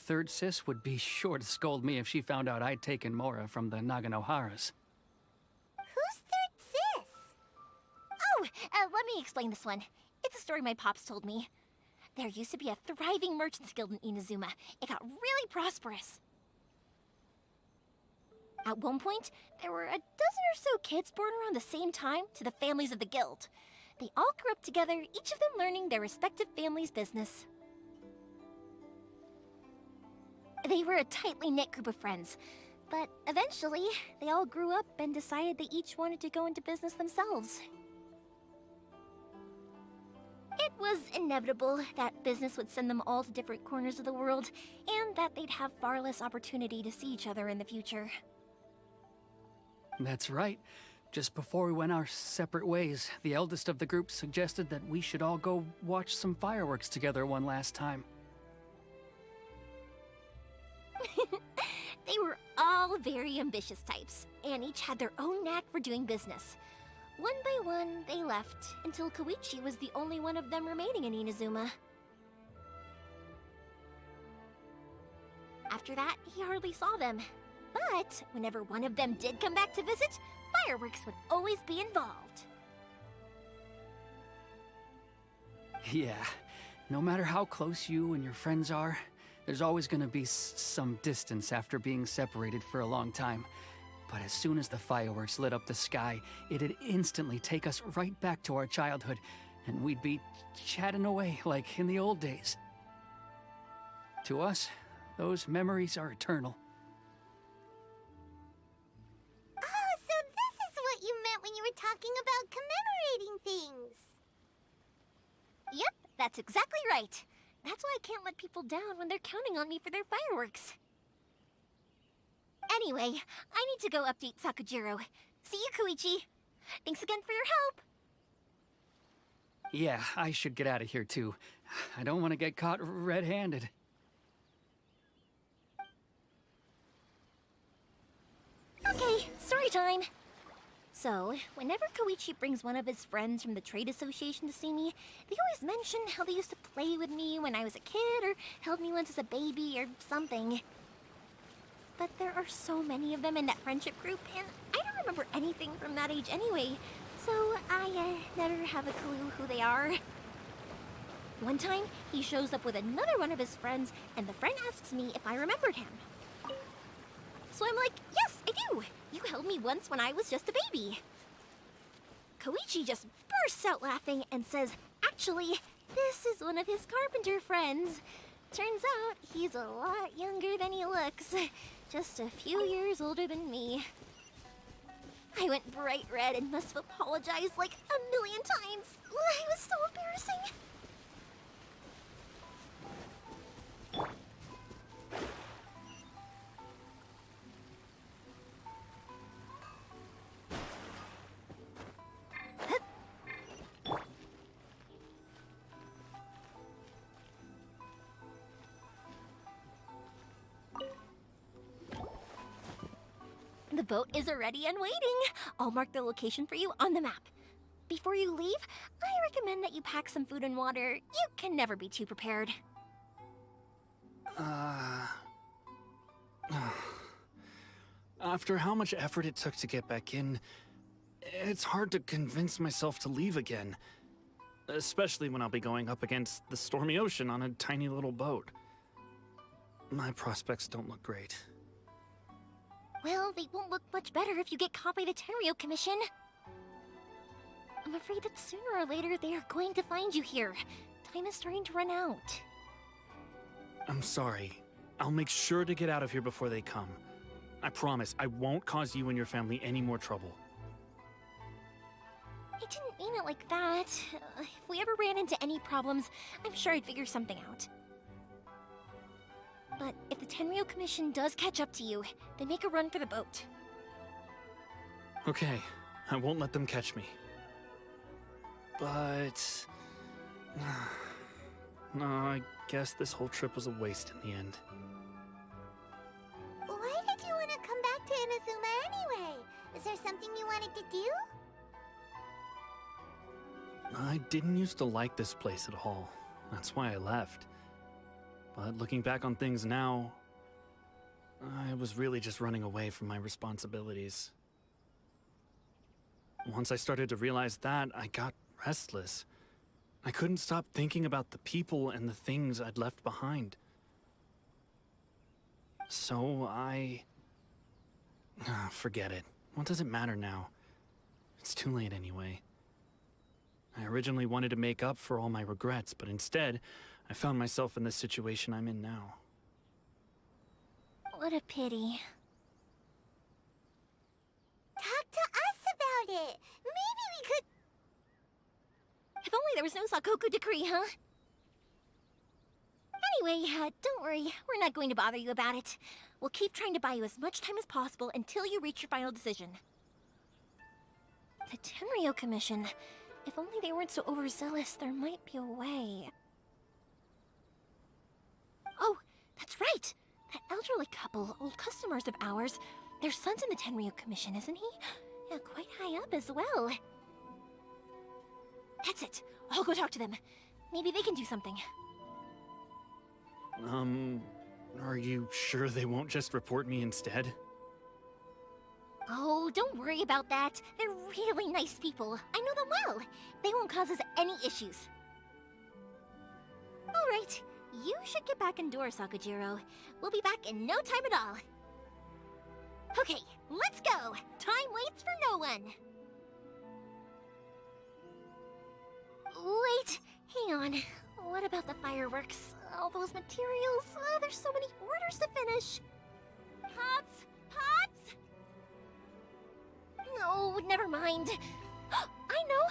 Third Sis would be sure to scold me if she found out I'd taken Mora from the Naganoharas. Who's Third Sis? Oh, let me explain this one. It's a story my pops told me. There used to be a thriving merchants guild in Inazuma. It got really prosperous. At one point, there were a dozen or so kids born around the same time to the families of the guild. They all grew up together, each of them learning their respective family's business. They were a tightly knit group of friends, but eventually, they all grew up and decided they each wanted to go into business themselves. It was inevitable that business would send them all to different corners of the world, and that they'd have far less opportunity to see each other in the future. That's right. Just before we went our separate ways, the eldest of the group suggested that we should all go watch some fireworks together one last time. They were all very ambitious types, and each had their own knack for doing business. One by one, they left, until Koichi was the only one of them remaining in Inazuma. After that, he hardly saw them. But whenever one of them did come back to visit, fireworks would always be involved. Yeah, no matter how close you and your friends are, there's always gonna be some distance after being separated for a long time. But as soon as the fireworks lit up the sky, it'd instantly take us right back to our childhood, and we'd be chatting away like in the old days. To us, those memories are eternal. Oh, so this is what you meant when you were talking about commemorating things. Yep, that's exactly right. That's why I can't let people down when they're counting on me for their fireworks. Anyway, I need to go update Sakujiro. See you, Koichi. Thanks again for your help. Yeah, I should get out of here too. I don't want to get caught red-handed. Okay, story time. So, whenever Koichi brings one of his friends from the trade association to see me, they always mention how they used to play with me when I was a kid, or held me once as a baby, or something. But there are so many of them in that friendship group, and I don't remember anything from that age anyway, so I never have a clue who they are. One time, he shows up with another one of his friends, and the friend asks me if I remembered him. So I'm like, yes, I do! You held me once when I was just a baby. Koichi just bursts out laughing and says, actually, this is one of his carpenter friends. Turns out he's a lot younger than he looks. Just a few years older than me. I went bright red and must have apologized like a million times. It was so embarrassing. The boat is ready and waiting. I'll mark the location for you on the map. Before you leave, I recommend that you pack some food and water. You can never be too prepared. After how much effort it took to get back in, it's hard to convince myself to leave again. Especially when I'll be going up against the stormy ocean on a tiny little boat. My prospects don't look great. Well, they won't look much better if you get caught by the Tenryo Commission. I'm afraid that sooner or later they are going to find you here. Time is starting to run out. I'm sorry. I'll make sure to get out of here before they come. I promise I won't cause you and your family any more trouble. didn't mean it like that. If we ever ran into any problems, I'm sure I'd figure something out. But if the Tenryo Commission does catch up to you, then make a run for the boat. Okay, I won't let them catch me. But... no, I guess this whole trip was a waste in the end. Why did you want to come back to Inazuma anyway? Is there something you wanted to do? I didn't used to like this place at all. That's why I left. But looking back on things now, I was really just running away from my responsibilities. Once I started to realize that, I got restless. I couldn't stop thinking about the people and the things I'd left behind. So forget it. What does it matter now? It's too late anyway. I originally wanted to make up for all my regrets, but instead, I found myself in the situation I'm in now. What a pity. Talk to us about it. Maybe we could... If only there was no Sakoku decree, huh? Anyway, don't worry. We're not going to bother you about it. We'll keep trying to buy you as much time as possible until you reach your final decision. The Tenryo Commission. If only they weren't so overzealous, there might be a way. Oh, that's right! That elderly couple, old customers of ours, their son's in the Tenryo Commission, isn't he? Yeah, quite high up as well. That's it. I'll go talk to them. Maybe they can do something. Are you sure they won't just report me instead? Oh, don't worry about that. They're really nice people. I know them well. They won't cause us any issues. All right. You should get back indoors, Sakujiro. We'll be back in no time at all. Okay, let's go. Time waits for no one. Wait, hang on. What about the fireworks? All those materials? There's so many orders to finish. Pops! Pops! No, never mind. I know.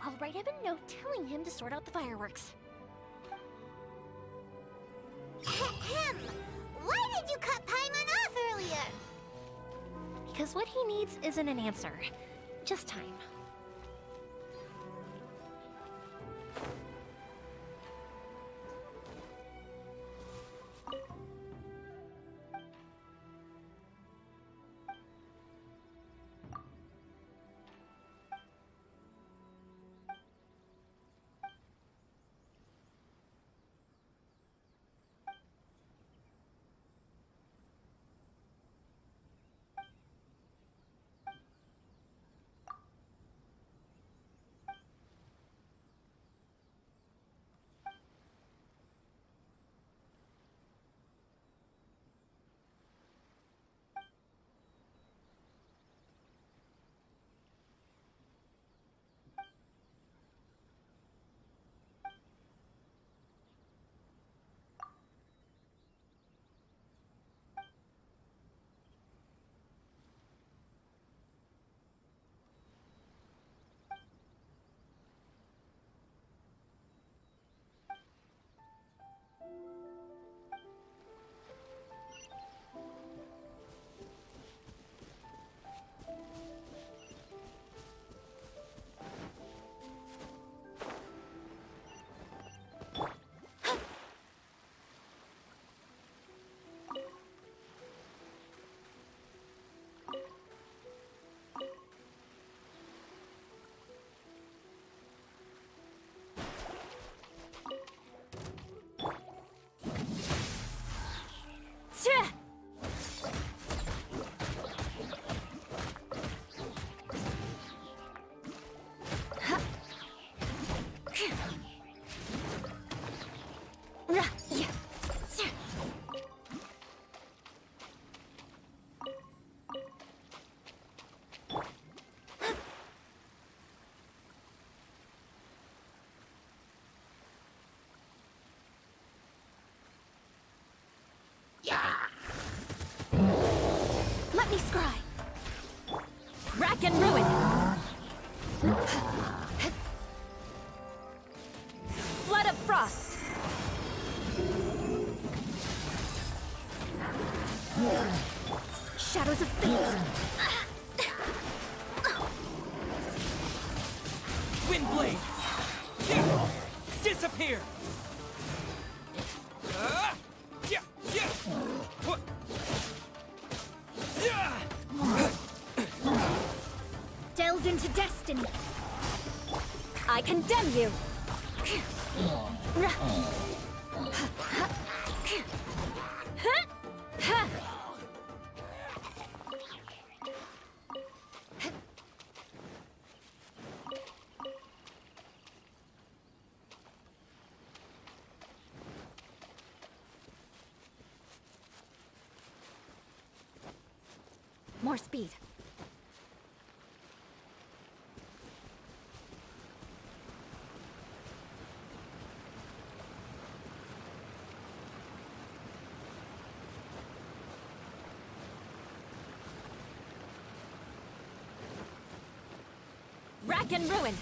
I'll write him a note telling him to sort out the fireworks. Ahem. Why did you cut Paimon off earlier? Because what he needs isn't an answer, just time. Let me scry. Rack and ruin. frost. Shadows of fate. Windblade! Disappear! Delve into destiny. I condemn you. More speed. Rack and ruin.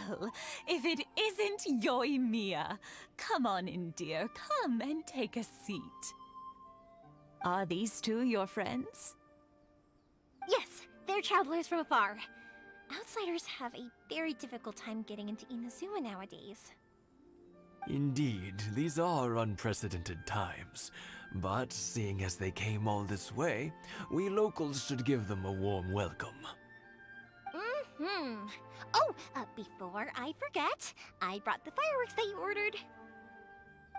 Well, if it isn't Yoimiya. Come on in, dear. Come and take a seat. Are these two your friends? Yes, they're travelers from afar. Outsiders have a very difficult time getting into Inazuma nowadays. Indeed, these are unprecedented times. But seeing as they came all this way, we locals should give them a warm welcome. Oh, before I forget, I brought the fireworks that you ordered.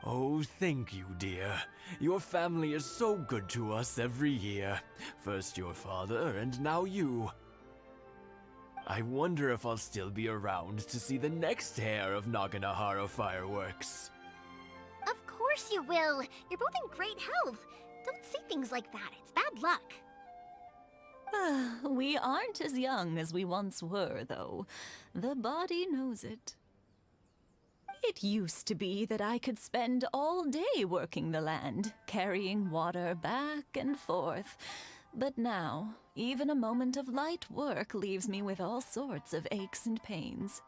Oh, thank you, dear. Your family is so good to us every year. First your father, and now you. I wonder if I'll still be around to see the next hair of Naganohara fireworks. Of course you will. You're both in great health. Don't say things like that. It's bad luck. We aren't as young as we once were, though. The body knows it. It used to be that I could spend all day working the land, carrying water back and forth. But now, even a moment of light work leaves me with all sorts of aches and pains.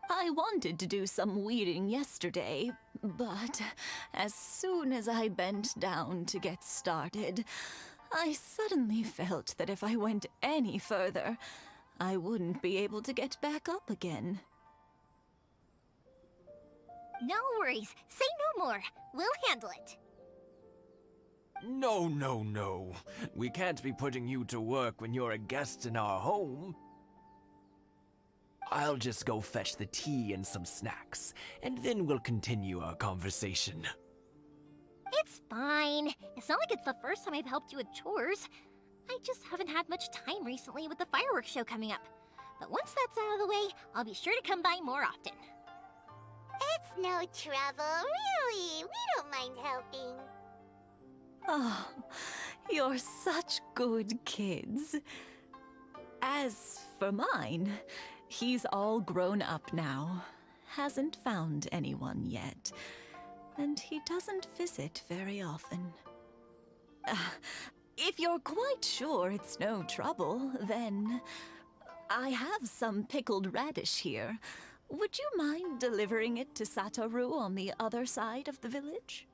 I wanted to do some weeding yesterday, but as soon as I bent down to get started, I suddenly felt that if I went any further, I wouldn't be able to get back up again. No worries. Say no more. We'll handle it. No, no, no. We can't be putting you to work when you're a guest in our home. I'll just go fetch the tea and some snacks, and then we'll continue our conversation. It's fine. It's not like it's the first time I've helped you with chores. I just haven't had much time recently with the fireworks show coming up. But once that's out of the way, I'll be sure to come by more often. It's no trouble, really. We don't mind helping. Oh, you're such good kids. As for mine, he's all grown up now. Hasn't found anyone yet. And he doesn't visit very often. If you're quite sure it's no trouble, then I have some pickled radish here. Would you mind delivering it to Satoru on the other side of the village?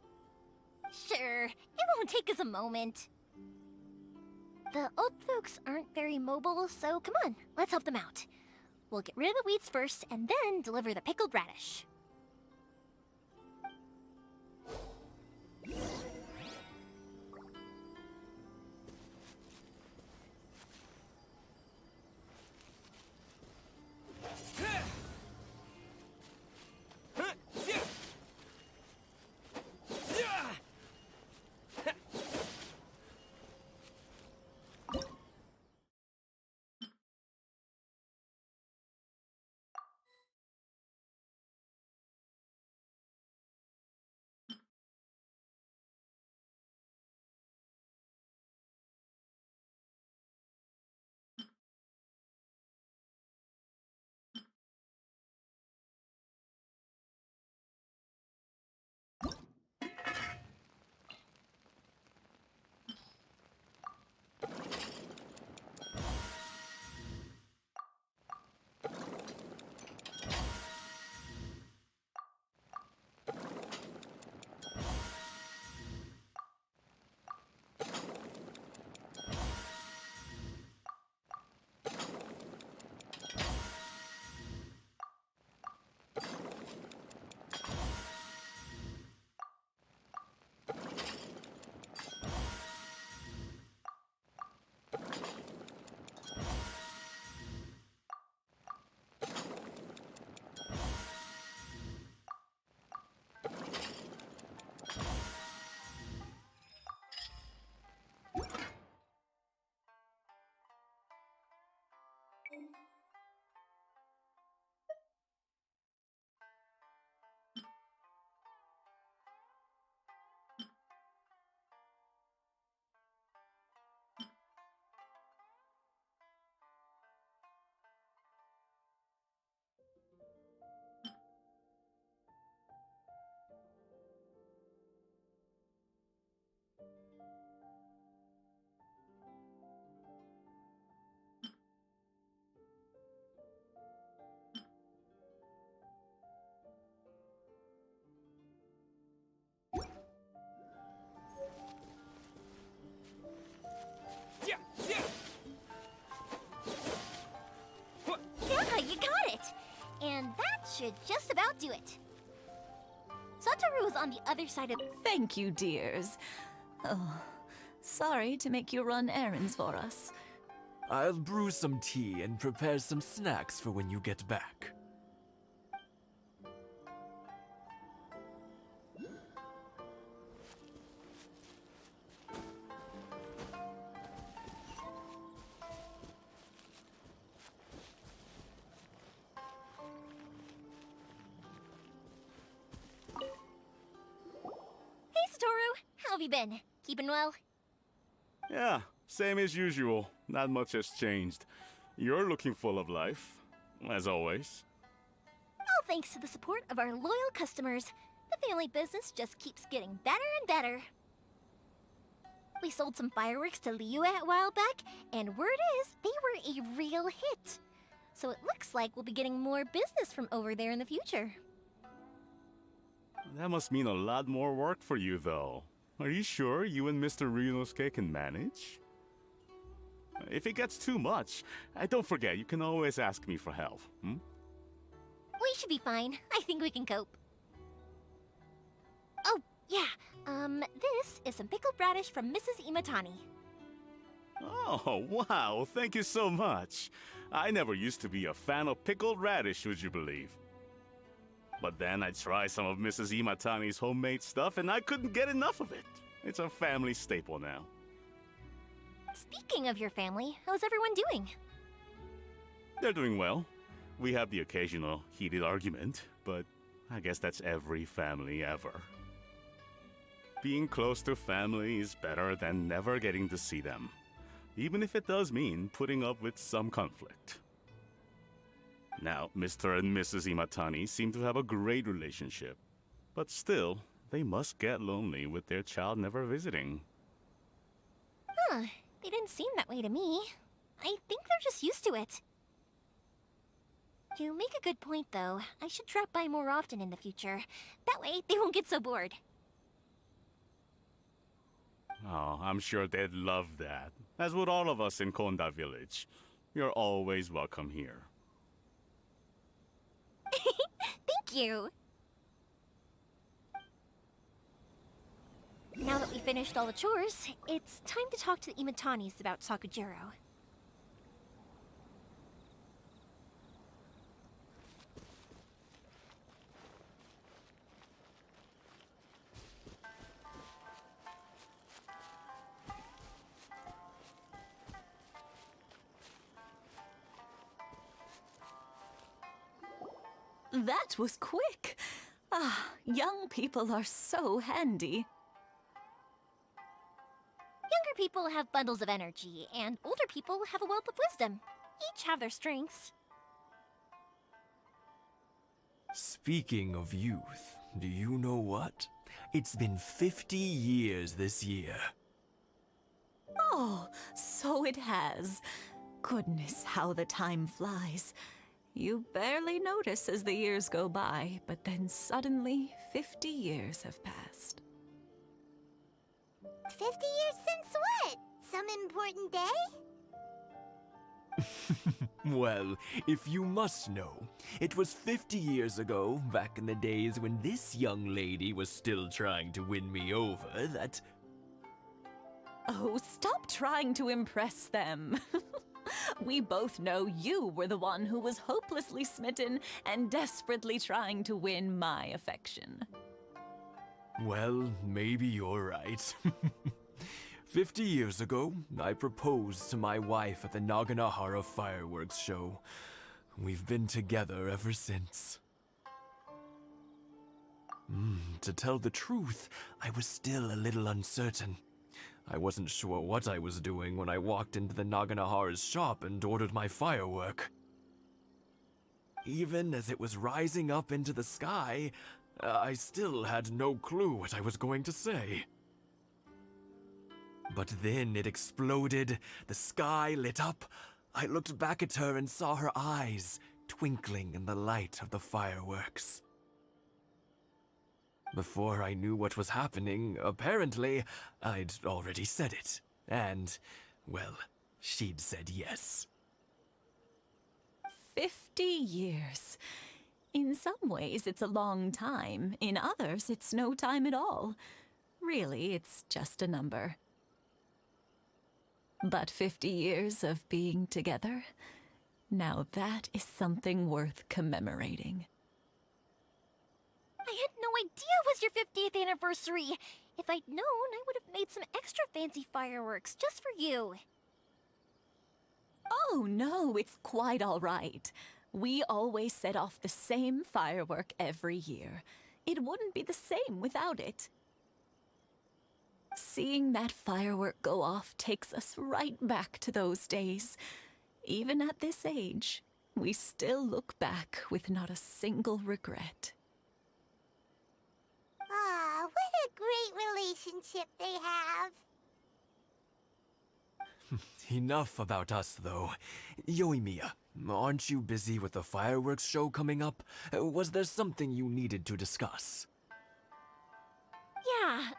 Sure, it won't take us a moment. The old folks aren't very mobile, so come on, let's help them out. We'll get rid of the weeds first, and then deliver the pickled radish. should just about do it. Satoru is on the other side of... Thank you, dears. Oh, sorry to make you run errands for us. I'll brew some tea and prepare some snacks for when you get back. Hey, Satoru! How have you been? Keeping well? Yeah, same as usual. Not much has changed. You're looking full of life, as always. All thanks to the support of our loyal customers, the family business just keeps getting better and better. We sold some fireworks to Liu a while back, and word is they were a real hit. So it looks like we'll be getting more business from over there in the future. That must mean a lot more work for you, though. Are you sure you and Mr. Ryunosuke can manage? If it gets too much, don't forget, you can always ask me for help, hmm? We should be fine. I think we can cope. Oh, yeah. This is some pickled radish from Mrs. Imatani. Oh, wow, thank you so much. I never used to be a fan of pickled radish, would you believe? But then I tried some of Mrs. Imatani's homemade stuff and I couldn't get enough of it. It's a family staple now. Speaking of your family, how's everyone doing? They're doing well. We have the occasional heated argument, but I guess that's every family ever. Being close to family is better than never getting to see them, even if it does mean putting up with some conflict. Now, Mr. and Mrs. Imatani seem to have a great relationship, but still, they must get lonely with their child never visiting. Huh, they didn't seem that way to me. I think they're just used to it. You make a good point, though. I should drop by more often in the future. That way, they won't get so bored. Oh, I'm sure they'd love that, as would all of us in Konda Village. You're always welcome here. Thank you! Now that we finished all the chores, it's time to talk to the Imatanis about Sakujiro. That was quick. Ah, young people are so handy. Younger people have bundles of energy, and older people have a wealth of wisdom. Each have their strengths. Speaking of youth, do you know what? It's been 50 years this year. Oh, so it has. Goodness, how the time flies. You barely notice as the years go by, but then suddenly 50 years have passed. 50 years since what? Some important day? Well, if you must know, it was 50 years ago, back in the days when this young lady was still trying to win me over, that... Oh, stop trying to impress them. We both know you were the one who was hopelessly smitten and desperately trying to win my affection. Well, maybe you're right. 50 years ago, I proposed to my wife at the Naganahara fireworks show. We've been together ever since. To tell the truth, I was still a little uncertain. I wasn't sure what I was doing when I walked into the Naganahara's shop and ordered my firework. Even as it was rising up into the sky, I still had no clue what I was going to say. But then it exploded, the sky lit up. I looked back at her and saw her eyes twinkling in the light of the fireworks. Before I knew what was happening, apparently, I'd already said it. And, well, she'd said yes. 50 years. In some ways, it's a long time. In others, it's no time at all. Really, it's just a number. But 50 years of being together, now that is something worth commemorating. I had no idea it was your 50th anniversary. If I'd known, I would have made some extra fancy fireworks just for you. Oh, no, it's quite all right. We always set off the same firework every year. It wouldn't be the same without it. Seeing that firework go off takes us right back to those days. Even at this age, we still look back with not a single regret. Ah, what a great relationship they have. Enough about us, though. Yoimiya, aren't you busy with the fireworks show coming up? Was there something you needed to discuss? Yeah,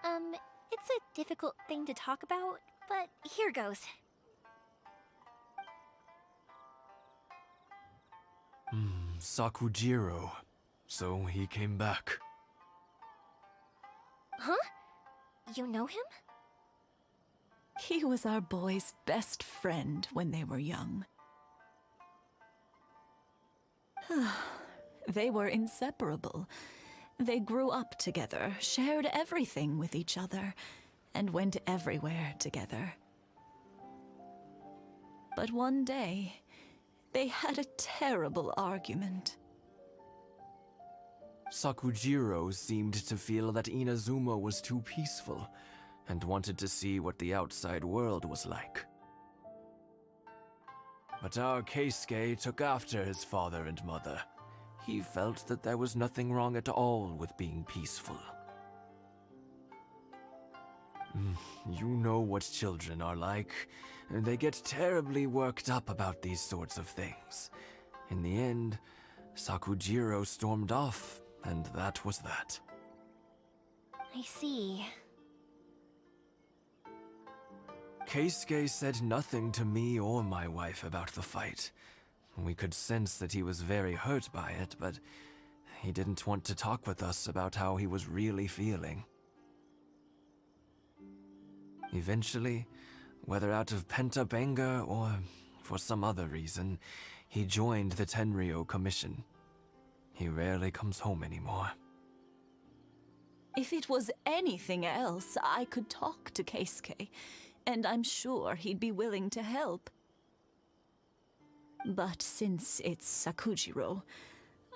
it's a difficult thing to talk about, but here goes. Sakujiro. So he came back. Huh? You know him? He was our boys' best friend when they were young. They were inseparable. They grew up together, shared everything with each other, and went everywhere together. But one day, they had a terrible argument. Sakujiro seemed to feel that Inazuma was too peaceful, and wanted to see what the outside world was like. But our Keisuke took after his father and mother. He felt that there was nothing wrong at all with being peaceful. You know what children are like. They get terribly worked up about these sorts of things. In the end, Sakujiro stormed off, and that was that. I see. Keisuke said nothing to me or my wife about the fight. We could sense that he was very hurt by it, but he didn't want to talk with us about how he was really feeling. Eventually, whether out of pent-up anger or for some other reason, he joined the Tenryou Commission. He rarely comes home anymore. If it was anything else, I could talk to Keisuke, and I'm sure he'd be willing to help. But since it's Sakujiro,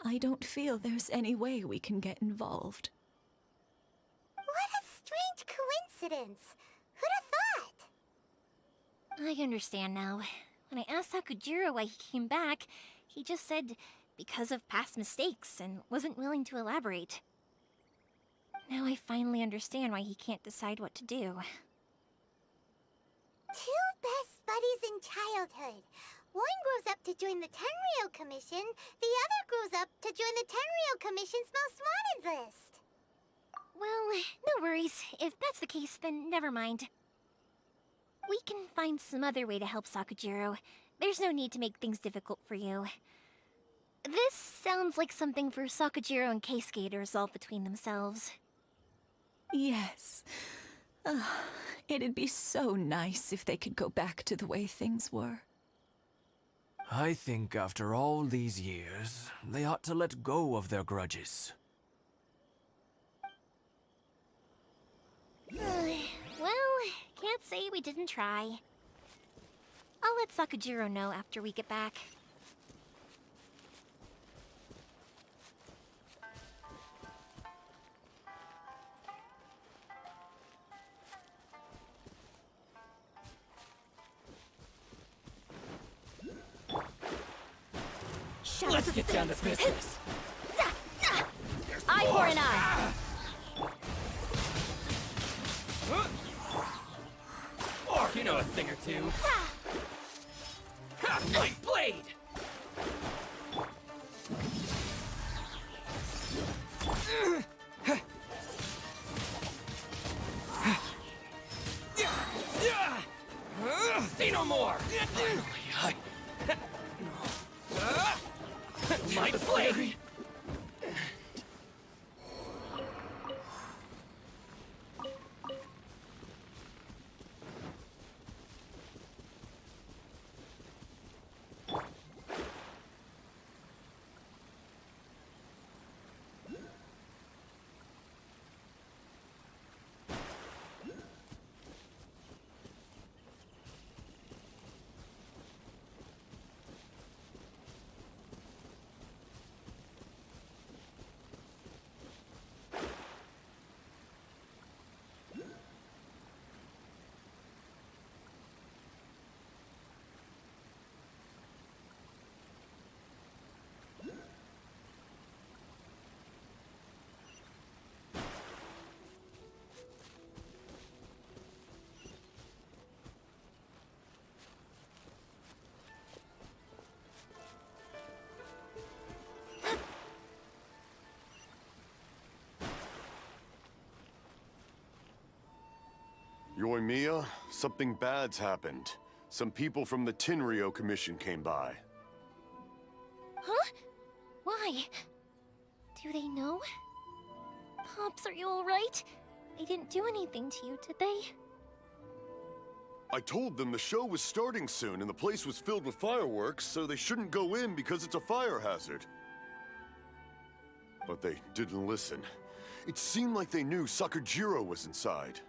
I don't feel there's any way we can get involved. What a strange coincidence. Who'd have thought? I understand now. When I asked Sakujiro why he came back, he just said because of past mistakes and wasn't willing to elaborate. Now I finally understand why he can't decide what to do. Two best buddies in childhood. One grows up to join the Tenryou Commission, the other grows up to join the Tenryou Commission's most wanted list. Well, no worries. If that's the case, then never mind. We can find some other way to help Sakujiro. There's no need to make things difficult for you. This sounds like something for Sakujiro and Keisuke to resolve between themselves. Yes. It'd be so nice if they could go back to the way things were. I think after all these years, they ought to let go of their grudges. Well, can't say we didn't try. I'll let Sakujiro know after we get back. Let's get down to business. Eye for an eye. You know a thing or two. Ha! My blade! Say no more! My blade! Yoimiya, something bad's happened. Some people from the Tenryou Commission came by. Huh? Why? Do they know? Pops, are you alright? They didn't do anything to you, did they? I told them the show was starting soon and the place was filled with fireworks, so they shouldn't go in because it's a fire hazard. But they didn't listen. It seemed like they knew Sakujiro was inside.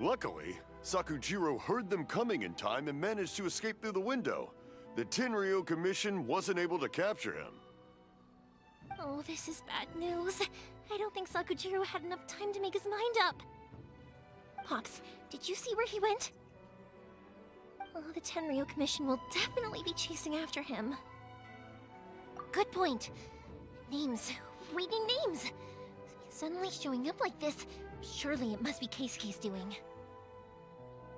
Luckily, Sakujiro heard them coming in time and managed to escape through the window. The Tenryou Commission wasn't able to capture him. Oh, this is bad news. I don't think Sakujiro had enough time to make his mind up. Pops, did you see where he went? Oh, the Tenryou Commission will definitely be chasing after him. Good point. Names. We need names. Suddenly showing up like this, surely it must be Keisuke's doing.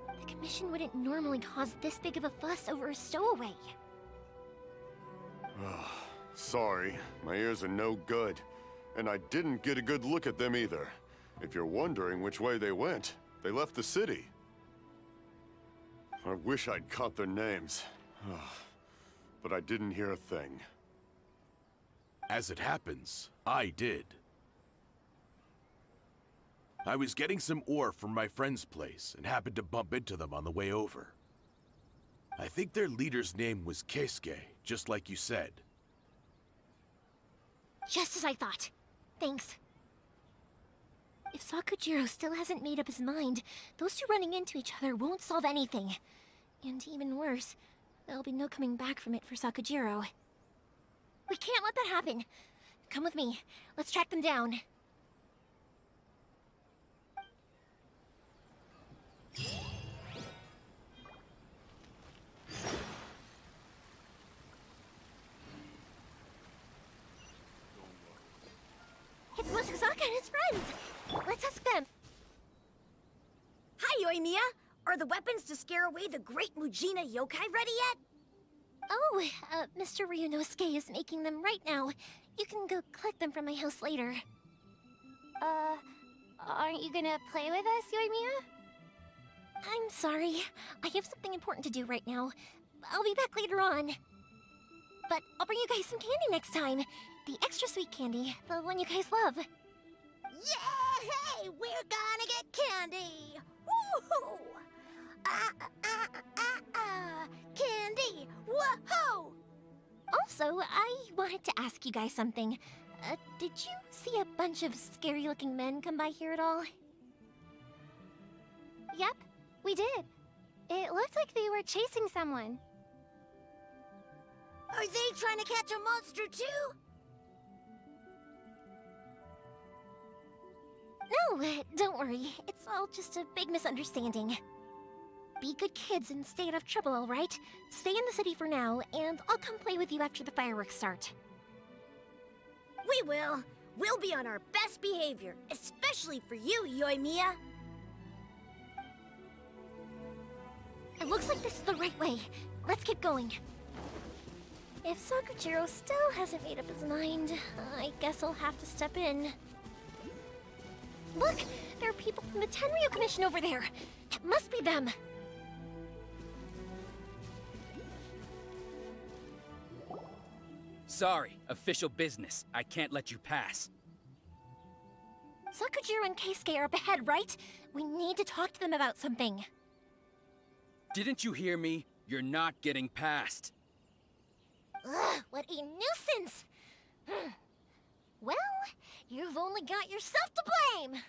The Commission wouldn't normally cause this big of a fuss over a stowaway. Sorry, my ears are no good. And I didn't get a good look at them either. If you're wondering which way they went, they left the city. I wish I'd caught their names. But I didn't hear a thing. As it happens, I did. I was getting some ore from my friend's place and happened to bump into them on the way over. I think their leader's name was Keisuke, just like you said. Just as I thought. Thanks. If Sakujiro still hasn't made up his mind, those two running into each other won't solve anything. And even worse, there'll be no coming back from it for Sakujiro. We can't let that happen. Come with me. Let's track them down. It's Musazaka and his friends! Let's ask them! Hi, Yoimiya! Are the weapons to scare away the great Mujina yokai ready yet? Oh, Mr. Ryunosuke is making them right now. You can go collect them from my house later. Aren't you gonna play with us, Yoimiya? I'm sorry. I have something important to do right now. I'll be back later on. But I'll bring you guys some candy next time. The extra sweet candy, the one you guys love. Yay! We're gonna get candy! Woohoo! Candy! Whoa! Also, I wanted to ask you guys something. Did you see a bunch of scary-looking men come by here at all? Yep, we did. It looked like they were chasing someone. Are they trying to catch a monster too? No, don't worry. It's all just a big misunderstanding. Be good kids and stay out of trouble, alright? Stay in the city for now, and I'll come play with you after the fireworks start. We will. We'll be on our best behavior, especially for you, Yoimiya. It looks like this is the right way. Let's keep going. If Sakujiro still hasn't made up his mind, I guess I'll have to step in. Look! There are people from the Tenryou Commission over there! It must be them! Sorry, official business. I can't let you pass. Sakujiro and Keisuke are up ahead, right? We need to talk to them about something. Didn't you hear me? You're not getting past. Ugh, what a nuisance! Well, you've only got yourself to blame!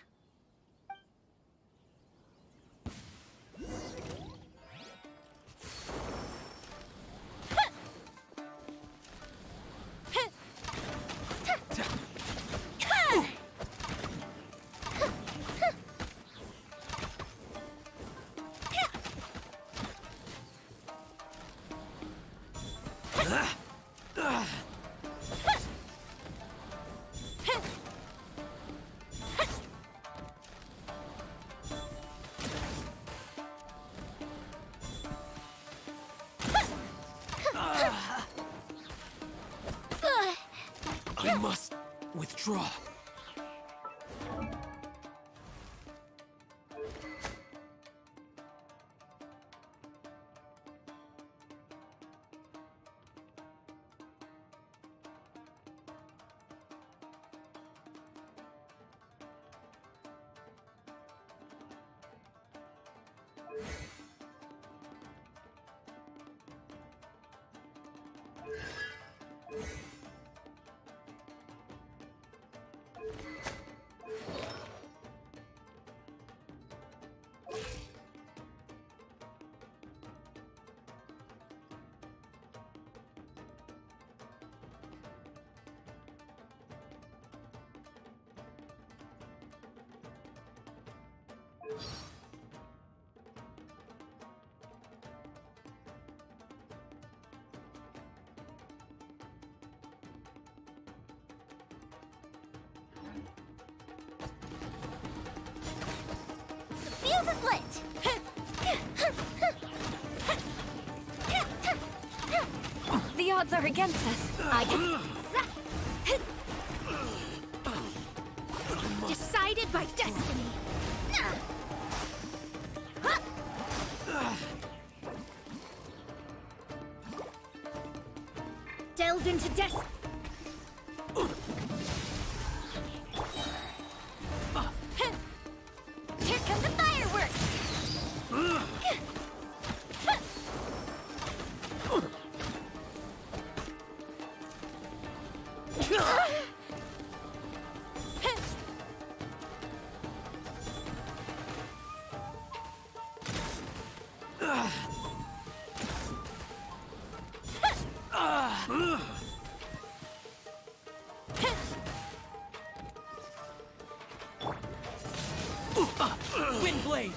I must withdraw. The fuse is lit! The odds are against us. I can... Decided by destiny. Delved into destiny. Here come the fireworks! Windblade!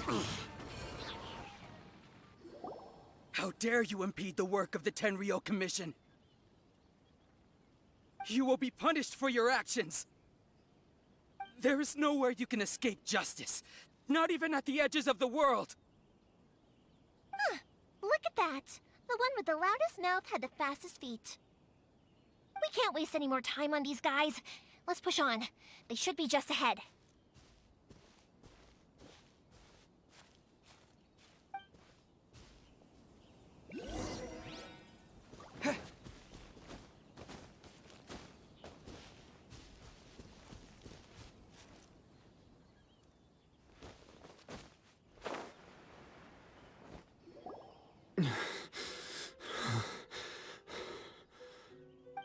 How dare you impede the work of the Tenryou Commission? You will be punished for your actions! There is nowhere you can escape justice, not even at the edges of the world! Huh. Look at that! The one with the loudest mouth had the fastest feet. We can't waste any more time on these guys. Let's push on. They should be just ahead.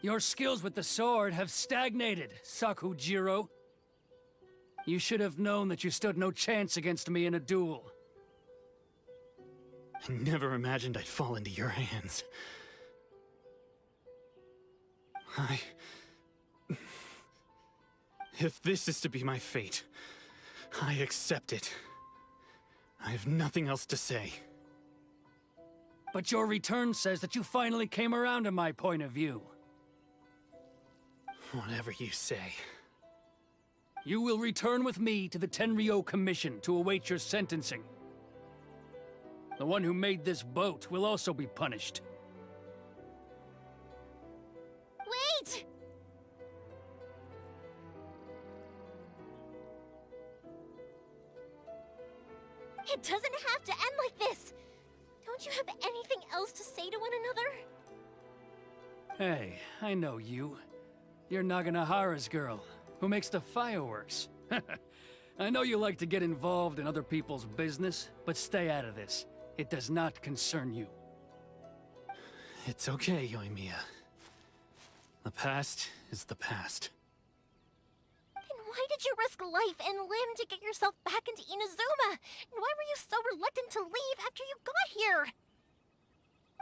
Your skills with the sword have stagnated, Sakujiro. You should have known that you stood no chance against me in a duel. I never imagined I'd fall into your hands. If this is to be my fate, I accept it. I have nothing else to say. But your return says that you finally came around to my point of view. Whatever you say. You will return with me to the Tenryou Commission to await your sentencing. The one who made this boat will also be punished. Wait! It doesn't have to end like this! Don't you have anything else to say to one another? Hey, I know you. You're Naganahara's girl, who makes the fireworks. I know you like to get involved in other people's business, but stay out of this. It does not concern you. It's okay, Yoimiya. The past is the past. Then why did you risk life and limb to get yourself back into Inazuma? And why were you so reluctant to leave after you got here?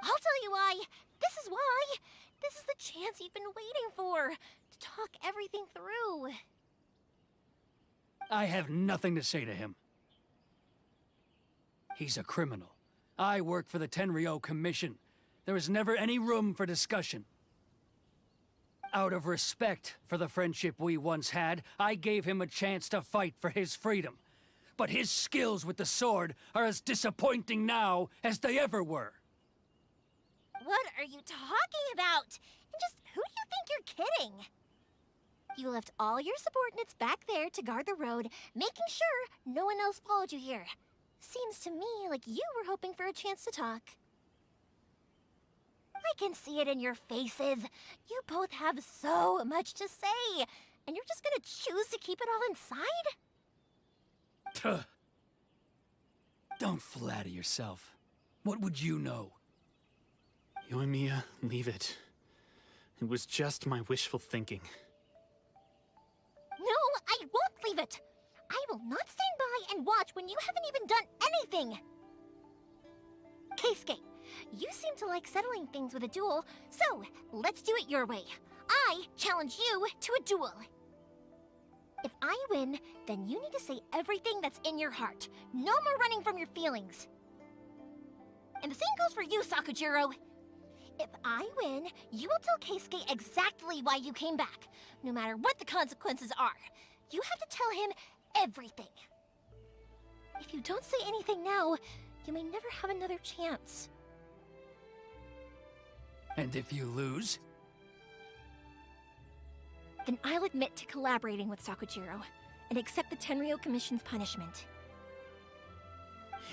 I'll tell you why. This is why. This is the chance you've been waiting for. To talk everything through. I have nothing to say to him. He's a criminal. I work for the Tenryou Commission. There is never any room for discussion. Out of respect for the friendship we once had, I gave him a chance to fight for his freedom. But his skills with the sword are as disappointing now as they ever were. What are you talking about? And just who do you think you're kidding? You left all your subordinates back there to guard the road, making sure no one else followed you here. Seems to me like you were hoping for a chance to talk. I can see it in your faces. You both have so much to say, and you're just gonna choose to keep it all inside? Tuh. Don't flatter yourself. What would you know? Yoimiya, leave it. It was just my wishful thinking. No, I won't leave it! I will not stand by and watch when you haven't even done anything! Keisuke, you seem to like settling things with a duel, so let's do it your way. I challenge you to a duel. If I win, then you need to say everything that's in your heart. No more running from your feelings. And the same goes for you, Sakujiro. If I win, you will tell Keisuke exactly why you came back, no matter what the consequences are. You have to tell him everything. If you don't say anything now, you may never have another chance. And if you lose? Then I'll admit to collaborating with Sakujiro and accept the Tenryou Commission's punishment.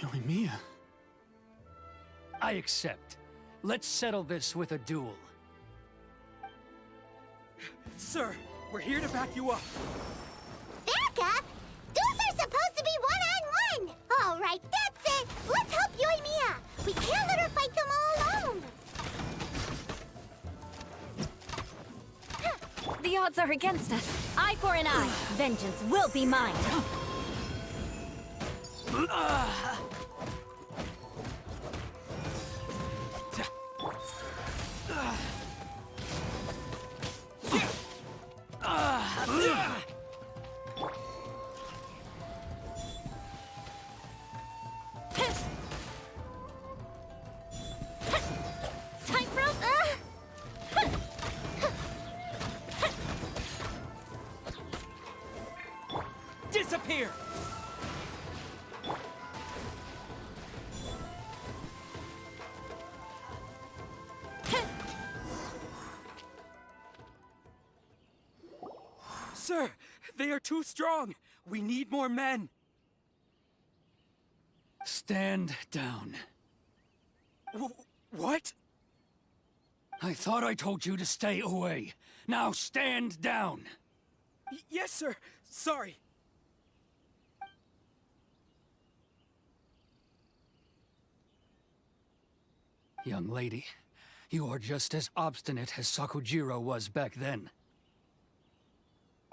Yoimiya. I accept. Let's settle this with a duel. Sir, we're here to back you up. Back up? Duels are supposed to be one-on-one! All right, that's it! Let's help Yoimiya! We can't let her fight them all alone! The odds are against us. Eye for an eye. Vengeance will be mine. Time for Disappear! Sir, they are too strong. We need more men. Stand down. What? I thought I told you to stay away. Now stand down. Yes, sir. Sorry. Young lady, you are just as obstinate as Sakujiro was back then.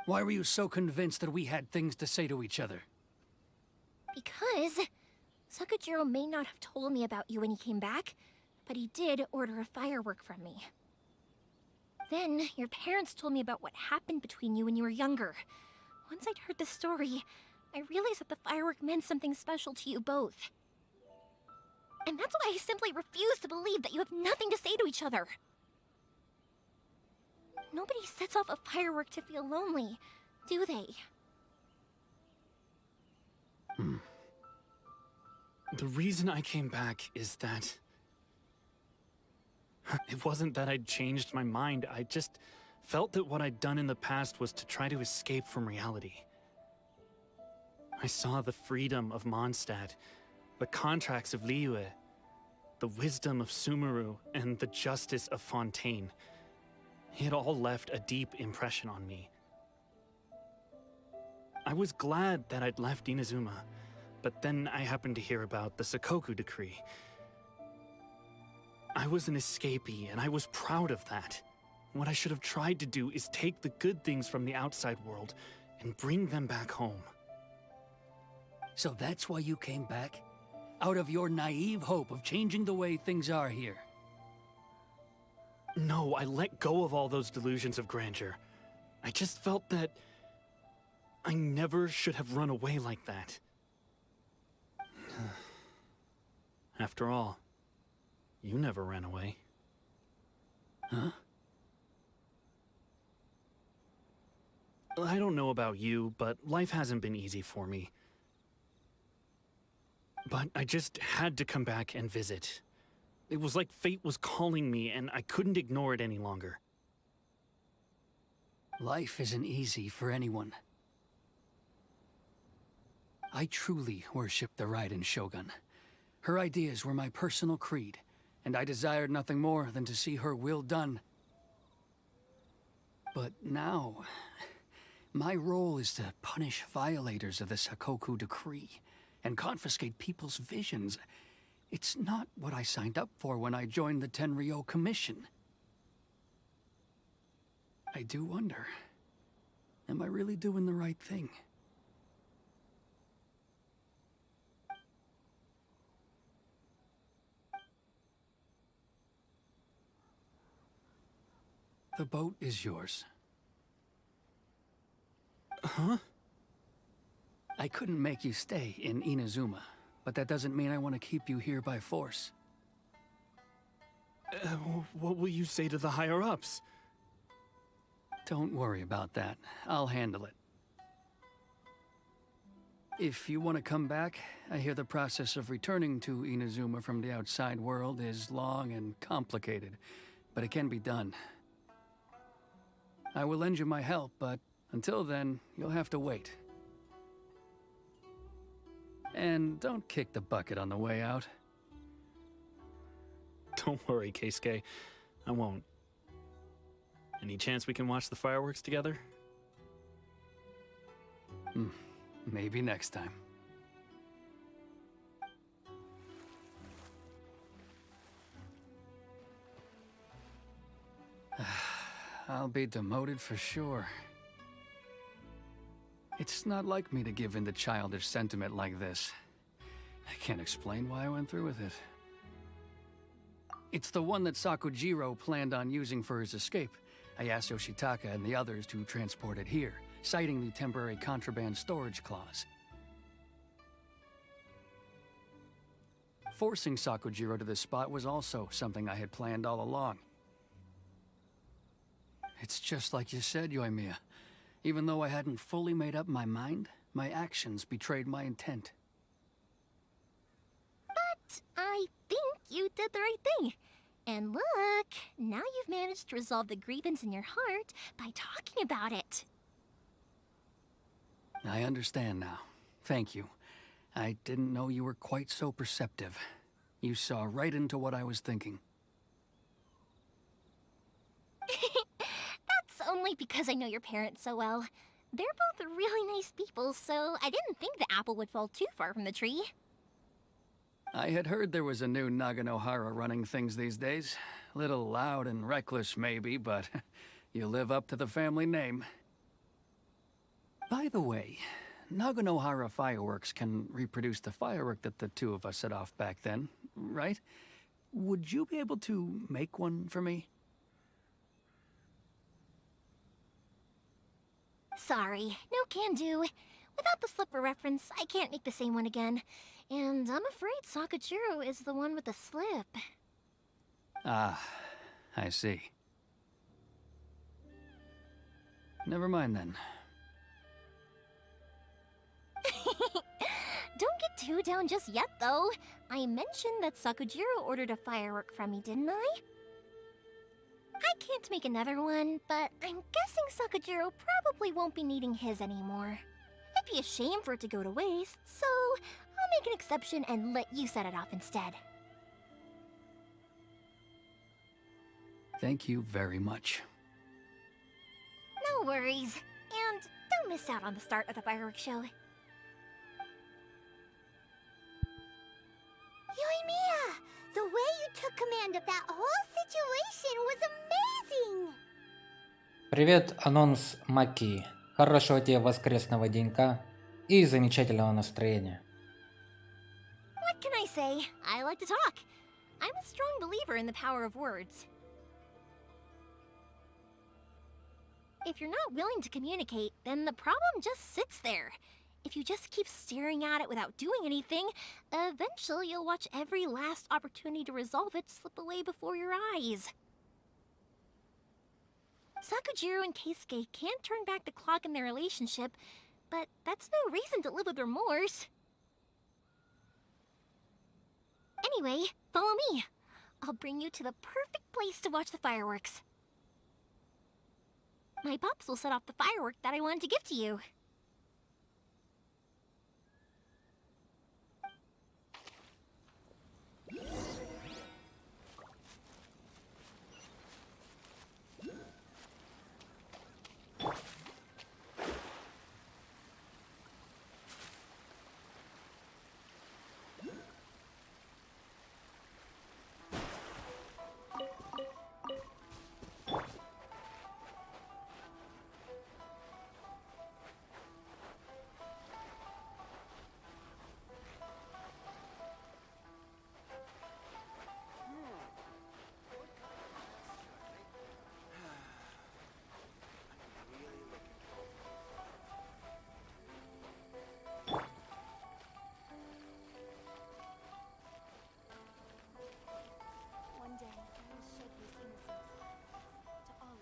Why were you so convinced that we had things to say to each other? Because Sakujiro may not have told me about you when he came back, but he did order a firework from me. Then, your parents told me about what happened between you when you were younger. Once I'd heard the story, I realized that the firework meant something special to you both. And that's why I simply refuse to believe that you have nothing to say to each other. Nobody sets off a firework to feel lonely, do they? The reason I came back is that... It wasn't that I'd changed my mind, I just felt that what I'd done in the past was to try to escape from reality. I saw the freedom of Mondstadt, the contracts of Liyue, the wisdom of Sumeru, and the justice of Fontaine. It all left a deep impression on me. I was glad that I'd left Inazuma, but then I happened to hear about the Sakoku decree. I was an escapee, and I was proud of that. What I should have tried to do is take the good things from the outside world and bring them back home. So that's why you came back? Out of your naive hope of changing the way things are here? No, I let go of all those delusions of grandeur. I just felt that I never should have run away like that. After all, you never ran away. Huh? I don't know about you, but life hasn't been easy for me. But I just had to come back and visit. It was like fate was calling me, and I couldn't ignore it any longer. Life isn't easy for anyone. I truly worship the Raiden Shogun. Her ideas were my personal creed, and I desired nothing more than to see her will done. But now, my role is to punish violators of the Sakoku decree and confiscate people's visions. It's not what I signed up for when I joined the Tenryou Commission. I do wonder, am I really doing the right thing? The boat is yours. Huh? I couldn't make you stay in Inazuma, but that doesn't mean I want to keep you here by force. What will you say to the higher-ups? Don't worry about that. I'll handle it. If you want to come back, I hear the process of returning to Inazuma from the outside world is long and complicated, but it can be done. I will lend you my help, but until then, you'll have to wait. And don't kick the bucket on the way out. Don't worry, Keisuke. I won't. Any chance we can watch the fireworks together? Maybe next time. I'll be demoted for sure. It's not like me to give in to childish sentiment like this. I can't explain why I went through with it. It's the one that Sakujiro planned on using for his escape. I asked Yoshitaka and the others to transport it here, citing the temporary contraband storage clause. Forcing Sakujiro to this spot was also something I had planned all along. It's just like you said, Yoimiya. Even though I hadn't fully made up my mind, my actions betrayed my intent. But I think you did the right thing. And look, now you've managed to resolve the grievance in your heart by talking about it. I understand now. Thank you. I didn't know you were quite so perceptive. You saw right into what I was thinking. That's only because I know your parents so well. They're both really nice people, so I didn't think the apple would fall too far from the tree. I had heard there was a new Naganohara running things these days. Little loud and reckless, maybe, but you live up to the family name. By the way, Naganohara fireworks can reproduce the firework that the two of us set off back then, right? Would you be able to make one for me? Sorry, no can do. Without the slipper reference, I can't make the same one again. And I'm afraid Sakujiro is the one with the slip. Ah, I see. Never mind then. Don't get too down just yet, though. I mentioned that Sakujiro ordered a firework from me, didn't I? I can't make another one, but I'm guessing Sakujiro probably won't be needing his anymore. It'd be a shame for it to go to waste, so I'll make an exception and let you set it off instead. Thank you very much. No worries. And don't miss out on the start of the fireworks show. Yoimiya! The way you took command of that whole situation was amazing! Привет, анонс Маки. Хорошего тебе воскресного денька и замечательного настроения. What can I say? I like to talk. I'm a strong believer in the power of words. If you're not willing to communicate, then the problem just sits there. If you just keep staring at it without doing anything, eventually you'll watch every last opportunity to resolve it slip away before your eyes. Sakujiro and Keisuke can't turn back the clock in their relationship, but that's no reason to live with remorse. Anyway, follow me. I'll bring you to the perfect place to watch the fireworks. My pops will set off the firework that I wanted to give to you.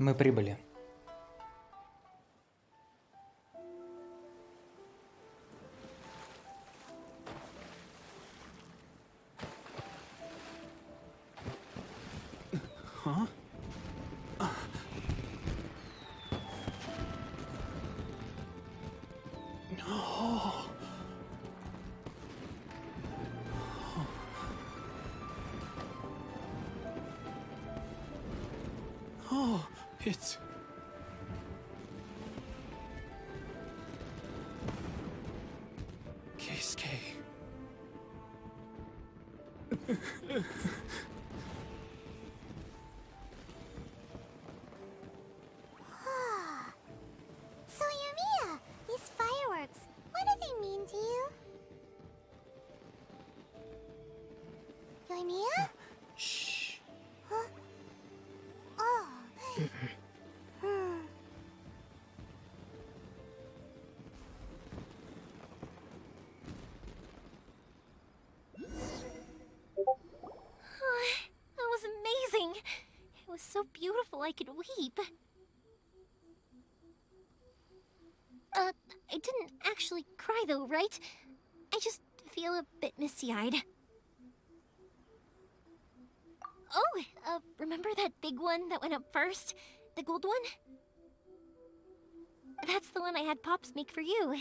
Мы прибыли. Huh? No. Oh, it's... Keisuke. So, Yumiya, these fireworks, what do they mean to you? Yumiya? Shh. Huh? Oh. That was amazing. It was so beautiful I could weep. I didn't actually cry though, right? I just feel a bit misty-eyed. Oh, remember that big one that went up first? The gold one? That's the one I had Pops make for you.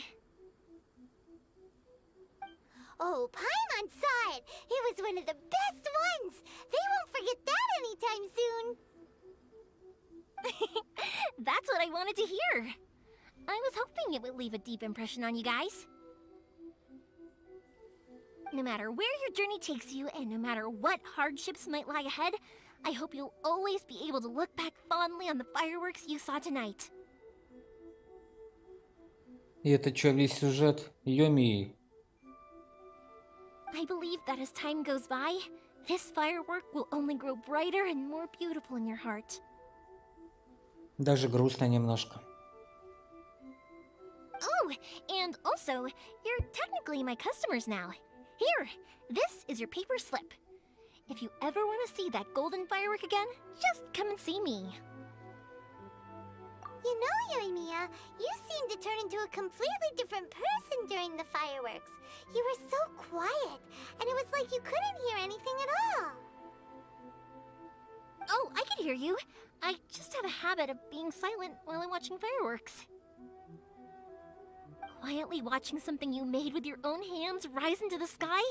Oh, Paimon saw it! It was one of the best ones! They won't forget that anytime soon! That's what I wanted to hear. I was hoping it would leave a deep impression on you guys. No matter where your journey takes you, and no matter what hardships might lie ahead, I hope you'll always be able to look back fondly on the fireworks you saw tonight. И это чё, весь сюжет? Йоми. I believe that as time goes by, this firework will only grow brighter and more beautiful in your heart. Даже грустно немножко. Oh, and also, you're technically my customers now. Here, this is your paper slip. If you ever want to see that golden firework again, just come and see me. You know, Yoimiya, you seemed to turn into a completely different person during the fireworks. You were so quiet, and it was like you couldn't hear anything at all. Oh, I can hear you. I just have a habit of being silent while I'm watching fireworks. Quietly watching something you made with your own hands rise into the sky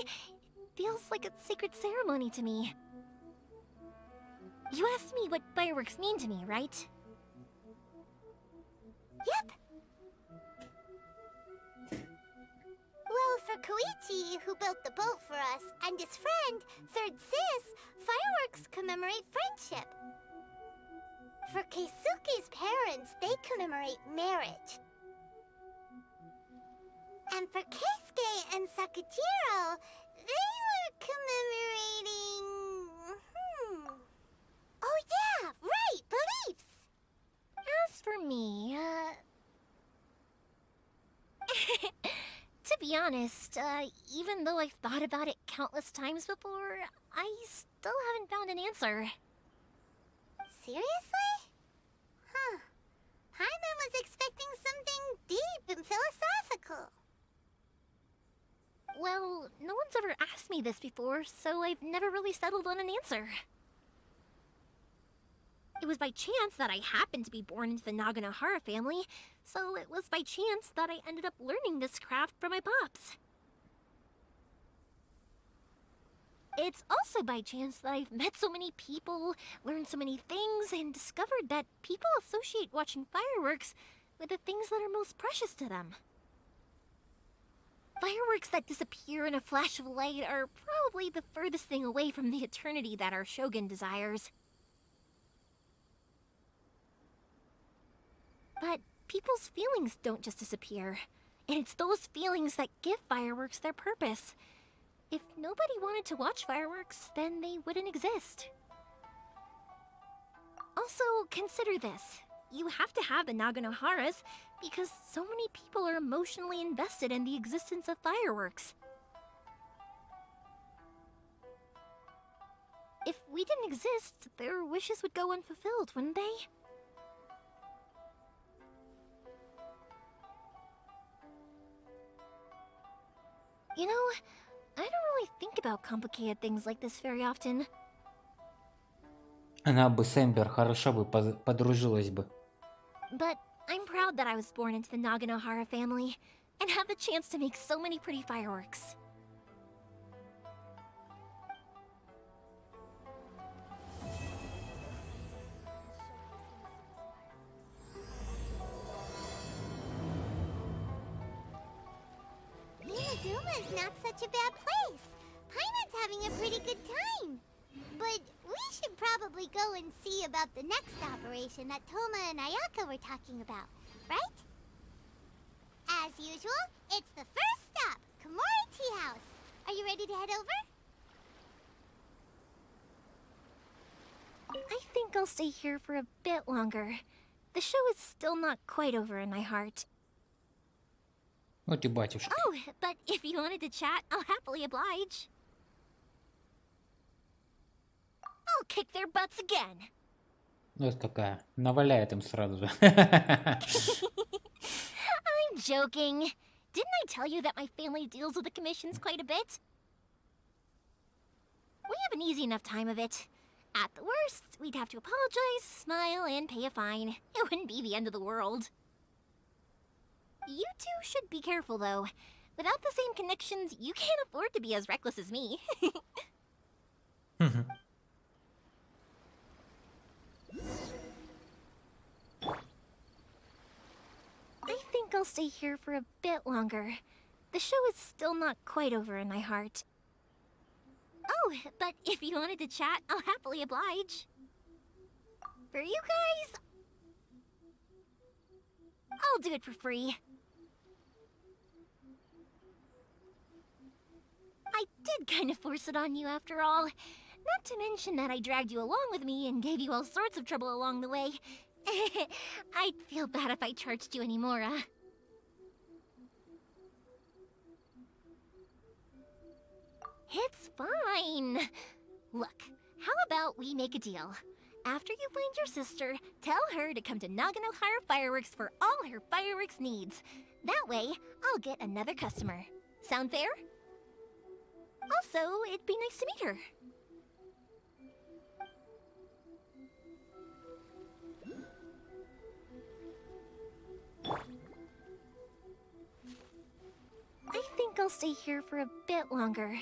feels like a sacred ceremony to me. You asked me what fireworks mean to me, right? Yep. Well, for Koichi, who built the boat for us, and his friend, Third Sis, fireworks commemorate friendship. For Keisuke's parents, they commemorate marriage. And for Keisuke and Sakujiro, they were commemorating... Oh yeah, right, beliefs! As for me, to be honest, even though I've thought about it countless times before, I still haven't found an answer. Seriously? Huh. Paimon was expecting something deep and philosophical. Well, no one's ever asked me this before, so I've never really settled on an answer. It was by chance that I happened to be born into the Naganohara family, so it was by chance that I ended up learning this craft from my pops. It's also by chance that I've met so many people, learned so many things, and discovered that people associate watching fireworks with the things that are most precious to them. Fireworks that disappear in a flash of light are probably the furthest thing away from the eternity that our shogun desires. But people's feelings don't just disappear, and it's those feelings that give fireworks their purpose. If nobody wanted to watch fireworks, then they wouldn't exist. Also, consider this. You have to have the Naganoharas because so many people are emotionally invested in the existence of fireworks. If we didn't exist, their wishes would go unfulfilled, wouldn't they? You know, I don't really think about complicated things like this very often. Она бы с Эмбер хорошо бы подружилась бы. But I'm proud that I was born into the Naganohara family and have the chance to make so many pretty fireworks. Inazuma's not such a bad place. Paimon's having a pretty good time. But we should probably go and see about the next operation that Toma and Ayaka were talking about, right? As usual, it's the first stop, Komori Tea House. Are you ready to head over? I think I'll stay here for a bit longer. The show is still not quite over in my heart. Вот и батюшки. Oh, but if you wanted to chat, I'll happily oblige. I'll kick their butts again. Вот какая. Наваляет им сразу же. I'm joking. Didn't I tell you that my family deals with the commissions quite a bit? We have an easy enough time of it. At the worst, we'd have to apologize, smile, and pay a fine. It wouldn't be the end of the world. You two should be careful, though. Without the same connections, you can't afford to be as reckless as me. I think I'll stay here for a bit longer. The show is still not quite over in my heart. Oh, but if you wanted to chat, I'll happily oblige. For you guys, I'll do it for free. I did kind of force it on you after all. Not to mention that I dragged you along with me and gave you all sorts of trouble along the way. I'd feel bad if I charged you anymore, It's fine. Look, how about we make a deal? After you find your sister, tell her to come to Naganohara Fireworks for all her fireworks needs. That way, I'll get another customer. Sound fair? Also, it'd be nice to meet her. I think I'll stay here for a bit longer.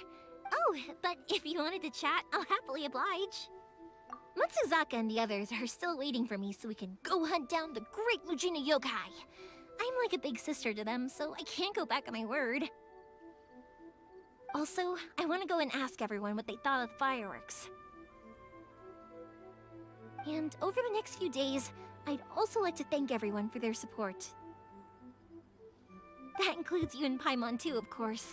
Oh, but if you wanted to chat, I'll happily oblige. Matsuzaka and the others are still waiting for me so we can go hunt down the great Mujina yokai. I'm like a big sister to them, so I can't go back on my word. Also, I want to go and ask everyone what they thought of the fireworks. And over the next few days, I'd also like to thank everyone for their support. That includes you and Paimon too, of course.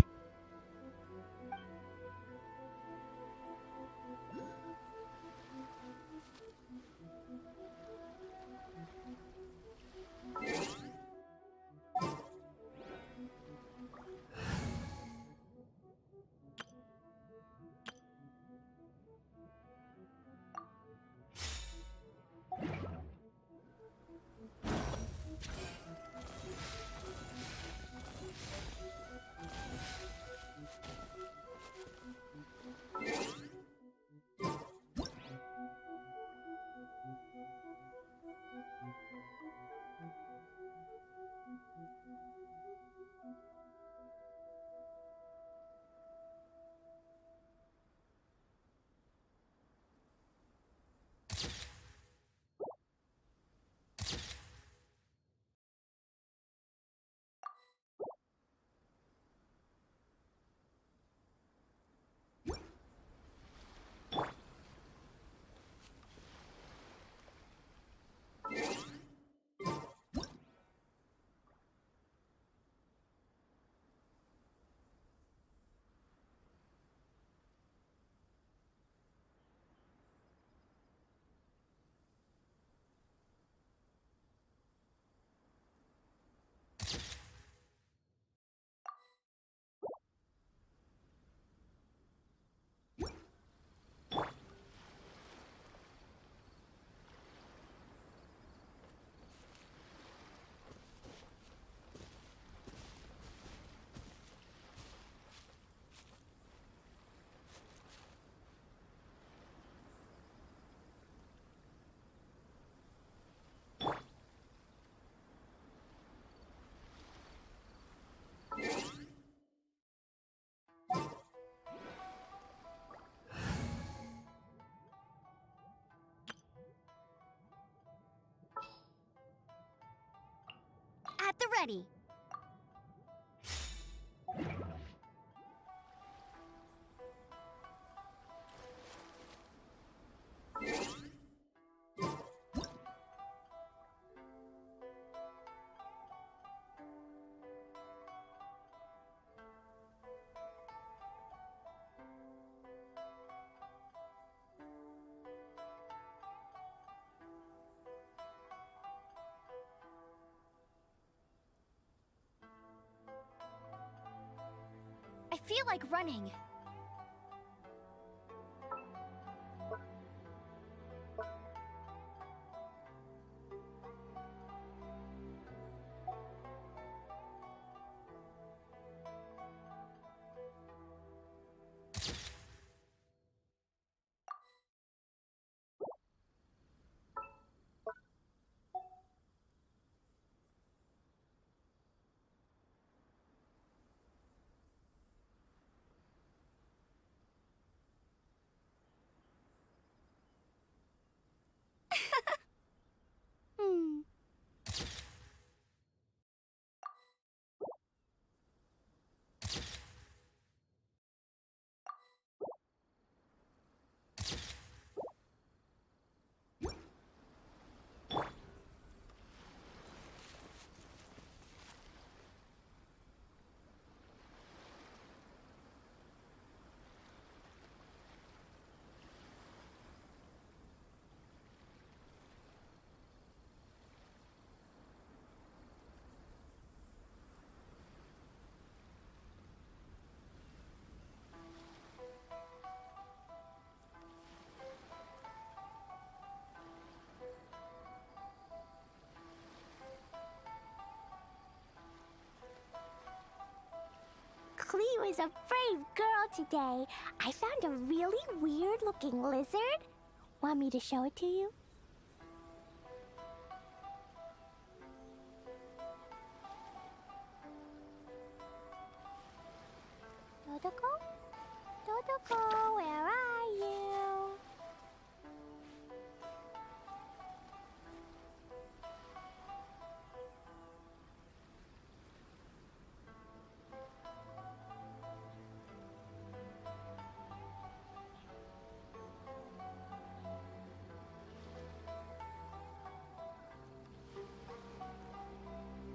ready. I feel like running. Hmm. Cleo is a brave girl today. I found a really weird-looking lizard. Want me to show it to you? Dodoko? Dodoko, where are you?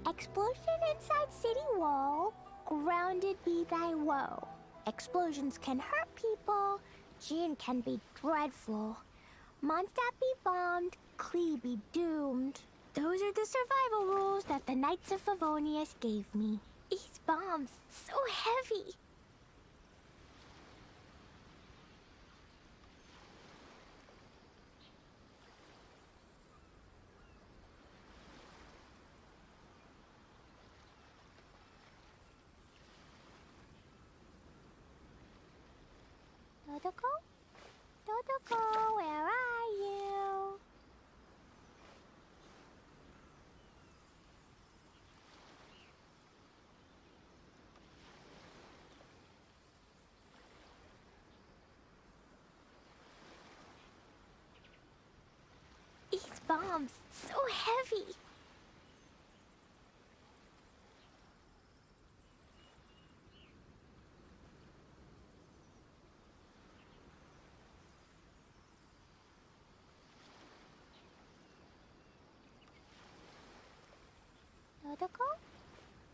Explosion inside city wall. Grounded be thy woe. Explosions can hurt people. Jin can be dreadful. Mondstadt be bombed. Klee be doomed. Those are the survival rules that the Knights of Favonius gave me. These bombs, so heavy. Dodoko? Dodoko, where are you? These bombs, so heavy. Dodoko?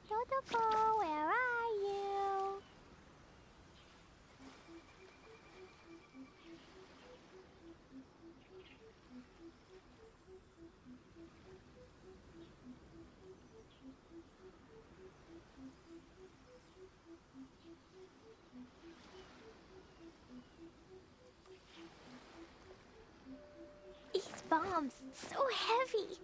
Dodoko, where are you? These bombs, so heavy.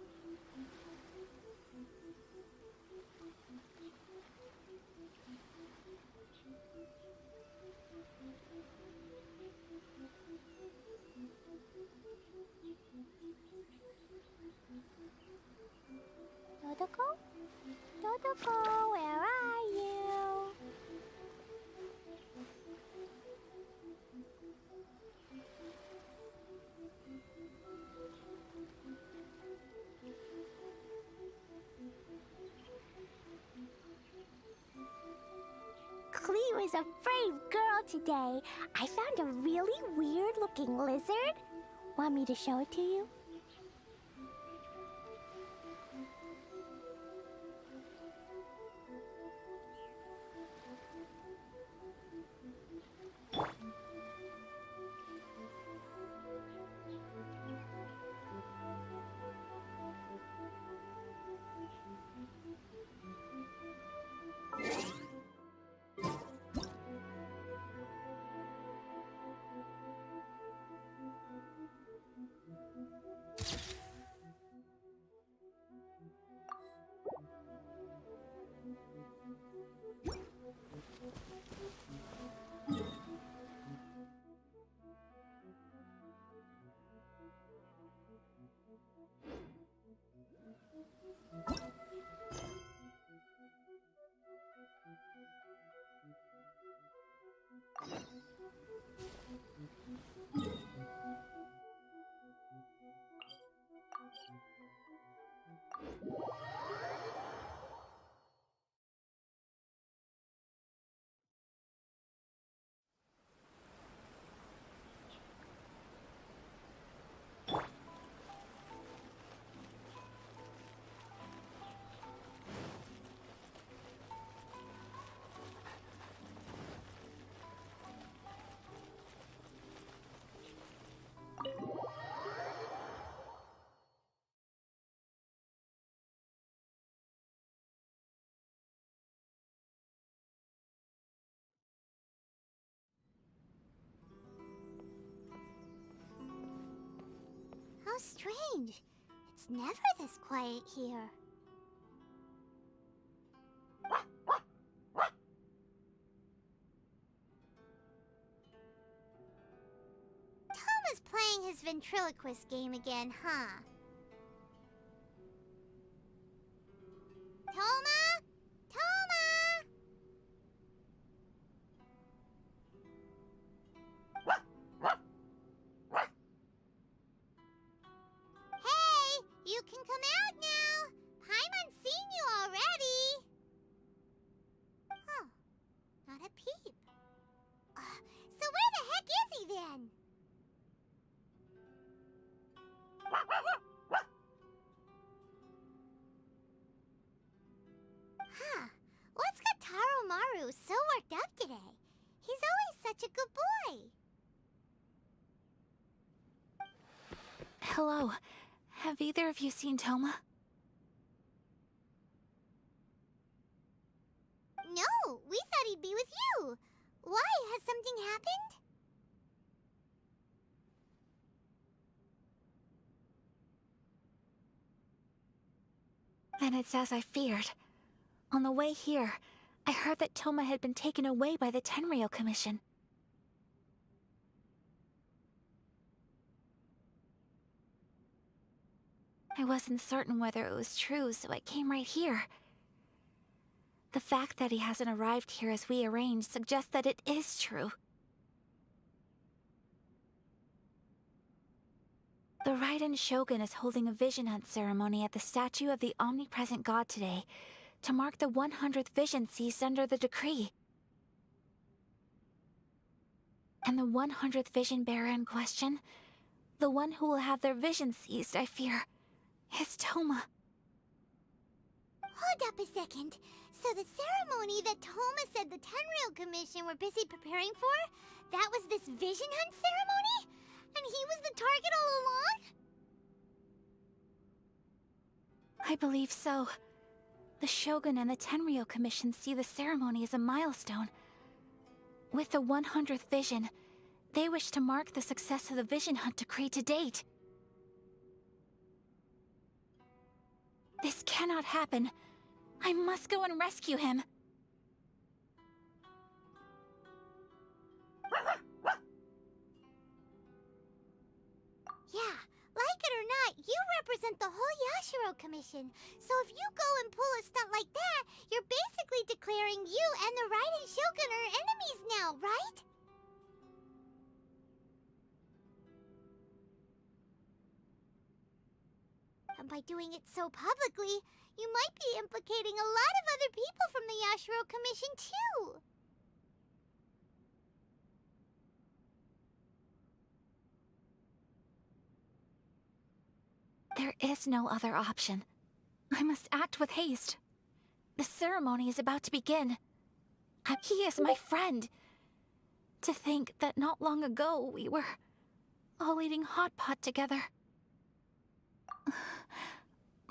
Dodoko? Dodoko, where are you? is a brave girl today. I found a really weird-looking lizard. Want me to show it to you? How strange. It's never this quiet here. Tom is playing his ventriloquist game again, huh? Toma? Toma! Hey, you can come out now. Paimon's seen you already. Huh, not a peep. So where the heck is he then? Huh, what's got Taro Maru so worked up today? He's always such a good boy. Hello. Have either of you seen Toma? No, we thought he'd be with you. Why? Has something happened? Then it's as I feared. On the way here, I heard that Toma had been taken away by the Tenryou Commission. I wasn't certain whether it was true, so I came right here. The fact that he hasn't arrived here as we arranged suggests that it is true. The Raiden Shogun is holding a vision hunt ceremony at the statue of the omnipresent god today, to mark the 100th vision seized under the decree. And the 100th vision bearer in question, the one who will have their vision seized, I fear, is Toma. Hold up a second. So the ceremony that Toma said the Tenryou Commission were busy preparing for, that was this vision hunt ceremony? And he was the target all along? I believe so. The Shogun and the Tenryou Commission see the ceremony as a milestone. With the 100th vision, they wish to mark the success of the vision hunt decree to date. This cannot happen. I must go and rescue him. Yeah, like it or not, you represent the whole Yashiro Commission. So if you go and pull a stunt like that, you're basically declaring you and the Raiden Shogun are enemies now, right? And by doing it so publicly, you might be implicating a lot of other people from the Yashiro Commission too. There is no other option. I must act with haste. The ceremony is about to begin. He is my friend. To think that not long ago we were all eating hot pot together.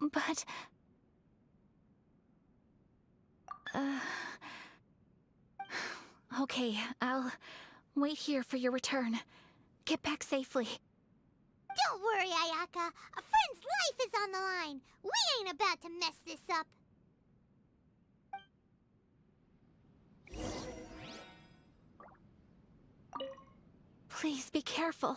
But... Okay, I'll wait here for your return. Get back safely. Don't worry, Ayaka. A friend's life is on the line. We ain't about to mess this up. Please be careful.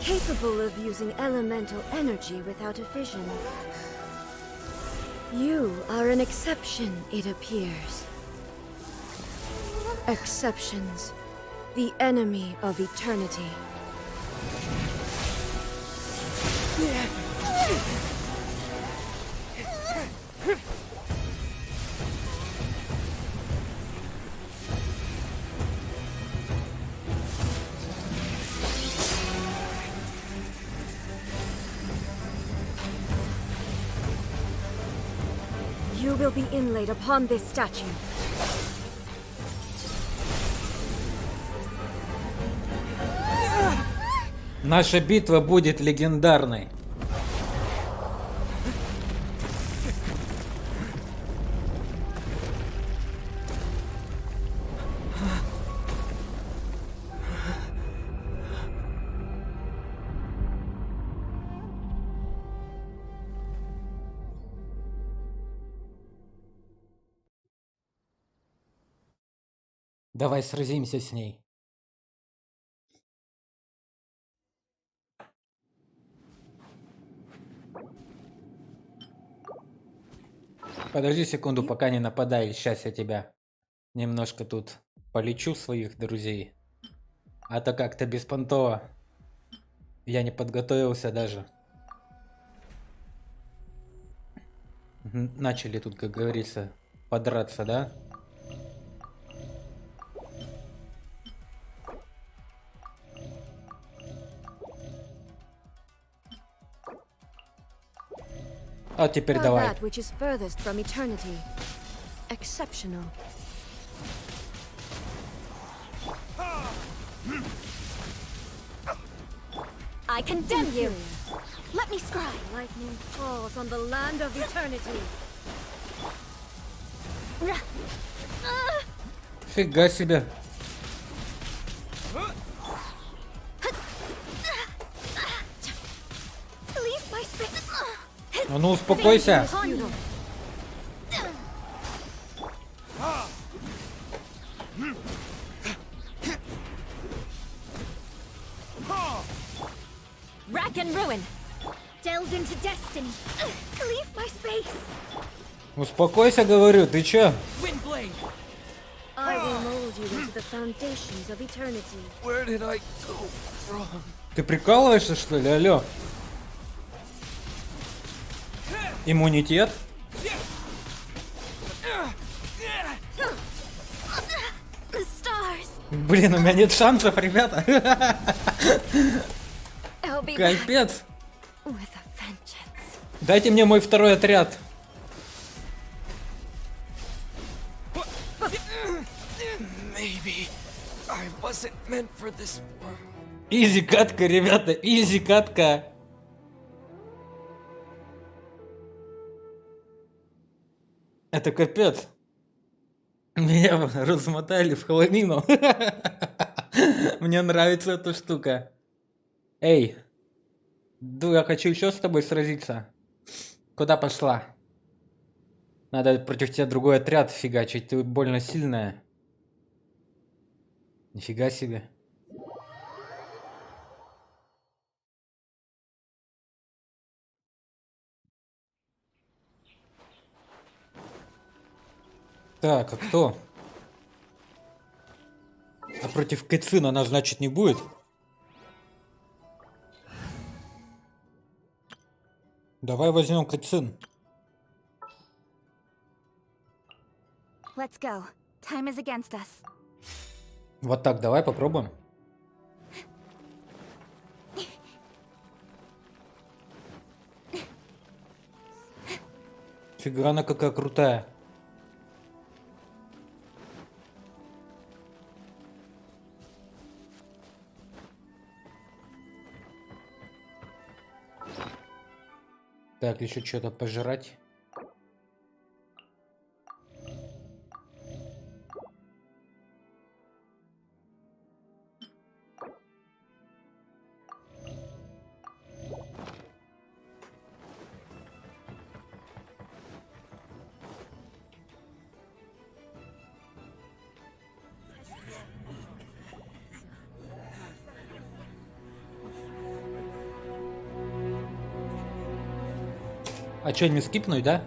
Capable of using elemental energy without a fission. You are an exception, it appears. Exceptions. The enemy of eternity. You will be inlaid upon this statue. Наша битва будет легендарной. Давай сразимся с ней. Подожди секунду, пока не нападай. Сейчас я тебя немножко тут полечу, своих друзей. А то как-то беспонтово. Я не подготовился даже. Начали тут, как говорится, подраться, да? А теперь давай. That which is furthest from eternity. Exceptional. I condemn you. Let me scry. Lightning falls on the land of eternity. Фига себе. Leave my space. А ну успокойся. Rack and ruin. Delved into destiny. Leave my space. Успокойся, говорю, ты чё? Windblade! I will mold you into the foundations of eternity. Where did I go wrong? Ты прикалываешься, что ли? Алло. Иммунитет? The stars. Блин, у меня нет шансов, ребята. I'll be back Капец. with a vengeance. Дайте мне мой второй отряд. Maybe I wasn't meant for this. Изи катка, ребята, изи катка. Это капец. Меня размотали в хламину. Мне нравится эта штука. Эй, Ду, я хочу еще с тобой сразиться. Куда пошла? Надо против тебя другой отряд фигачить, ты больно сильная. Нифига себе. Так, а кто? А против Кэцина нас, значит, не будет? Давай возьмем Кэцин. Let's go. Time is against us. Вот так, давай попробуем. Фига она какая крутая. Так, еще что-то пожрать. А что, не скипнуть, да?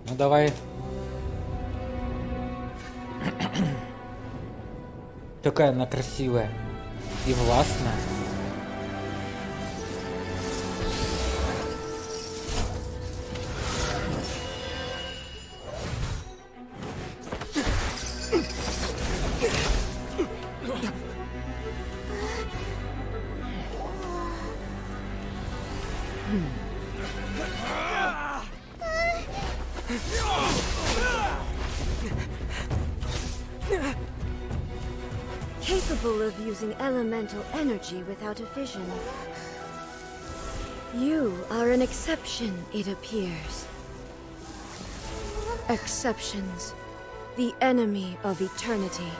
Ну давай. Какая она красивая и властная. Capable of using elemental energy without a fission. You are an exception, it appears. Exceptions. The enemy of eternity.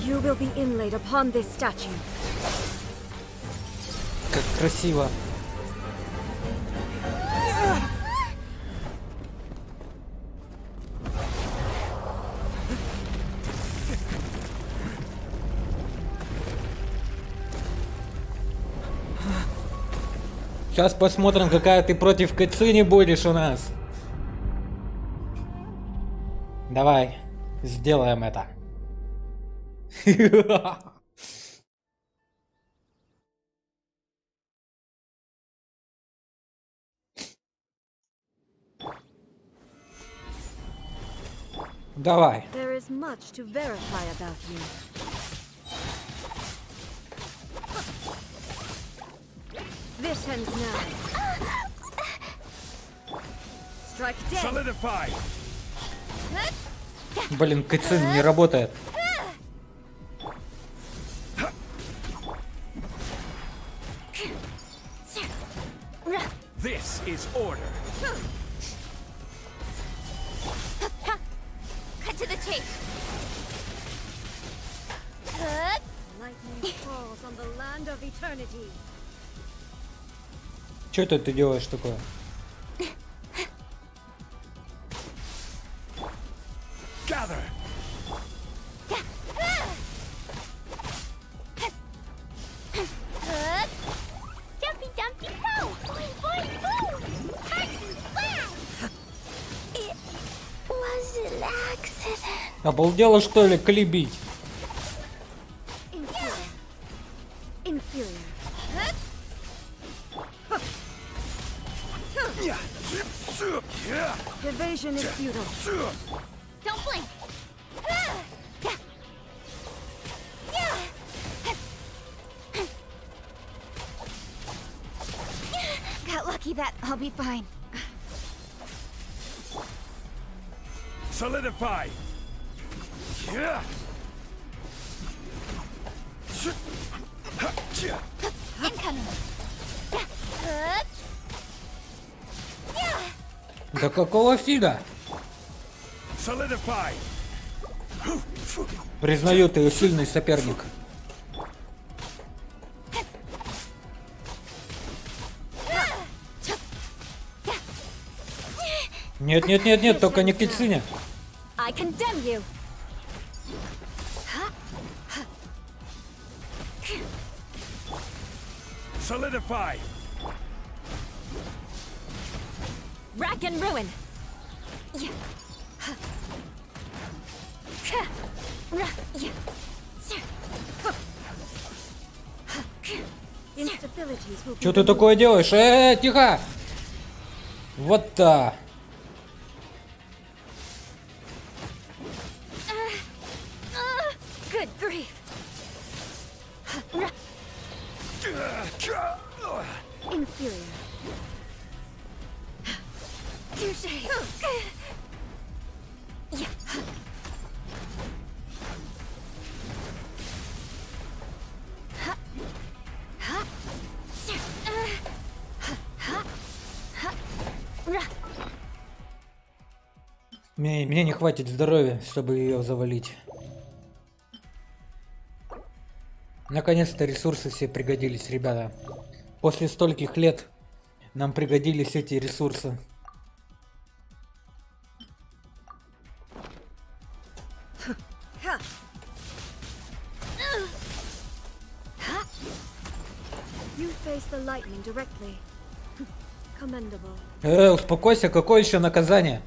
You will be inlaid upon this statue. Как красиво. Сейчас посмотрим, какая ты против Кэцини будешь у нас. Давай, сделаем это. Давай. There is much to verify about you. This ends now. Strike dead. Solidify. Блин, Кэцин не работает. This is order. chase. Lightning falls on the land of eternity. Что это ты делаешь такое? Gather! Jumpy dumpy go! Boing boing boom! Taxi flash! It was an accident. Обалдела что ли, клебить? Inferior. Evasion is futile. Don't blink! Got lucky that I'll be fine. Solidify! Incoming. Да какого фига? Solidify! Признаю, ты сильный соперник. Нет, нет, нет, нет, только не Кицуня. I condemn you. Solidify! Rack and ruin. Instabilities will be Что ты такое делаешь? Тихо! Вот так. good grief. Inferior. Touche. Мне не хватит здоровья, чтобы ее завалить. Наконец-то ресурсы все пригодились, ребята. После стольких лет нам пригодились эти ресурсы. You face the lightning directly. Commendable. Успокойся, какое еще наказание?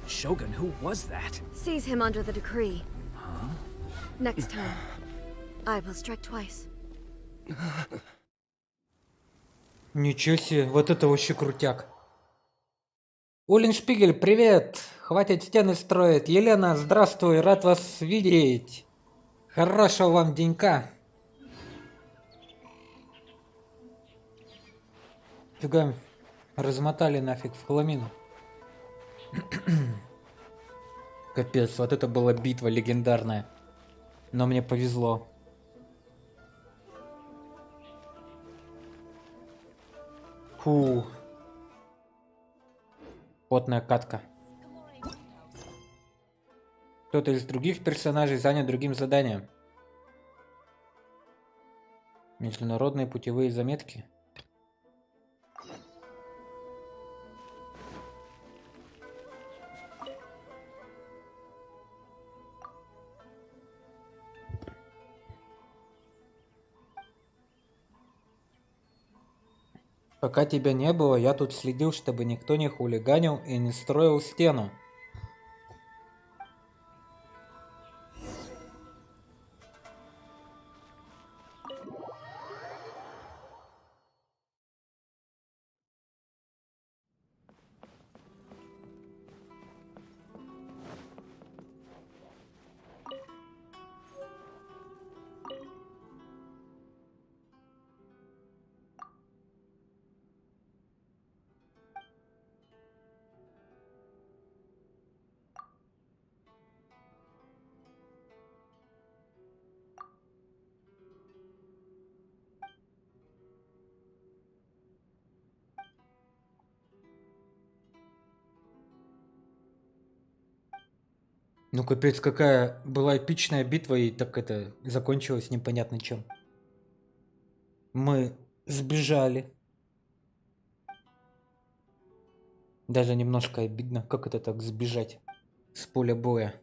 Shogun, who was that? Seize him under the decree. Next time, I will strike twice. Ничего себе, вот это вообще крутяк. Уллиншпигель, привет! Хватит стены строить. Елена, здравствуй, рад вас видеть. Хорошего вам денька. Фига, размотали нафиг в хламину. Капец, вот это была битва легендарная. Но мне повезло. Фу. Потная катка. Кто-то из других персонажей занят другим заданием. Международные путевые заметки. Пока тебя не было, я тут следил, чтобы никто не хулиганил и не строил стену. Ну капец, какая была эпичная битва, и так это закончилось непонятно чем. Мы сбежали. Даже немножко обидно, как это так сбежать с поля боя.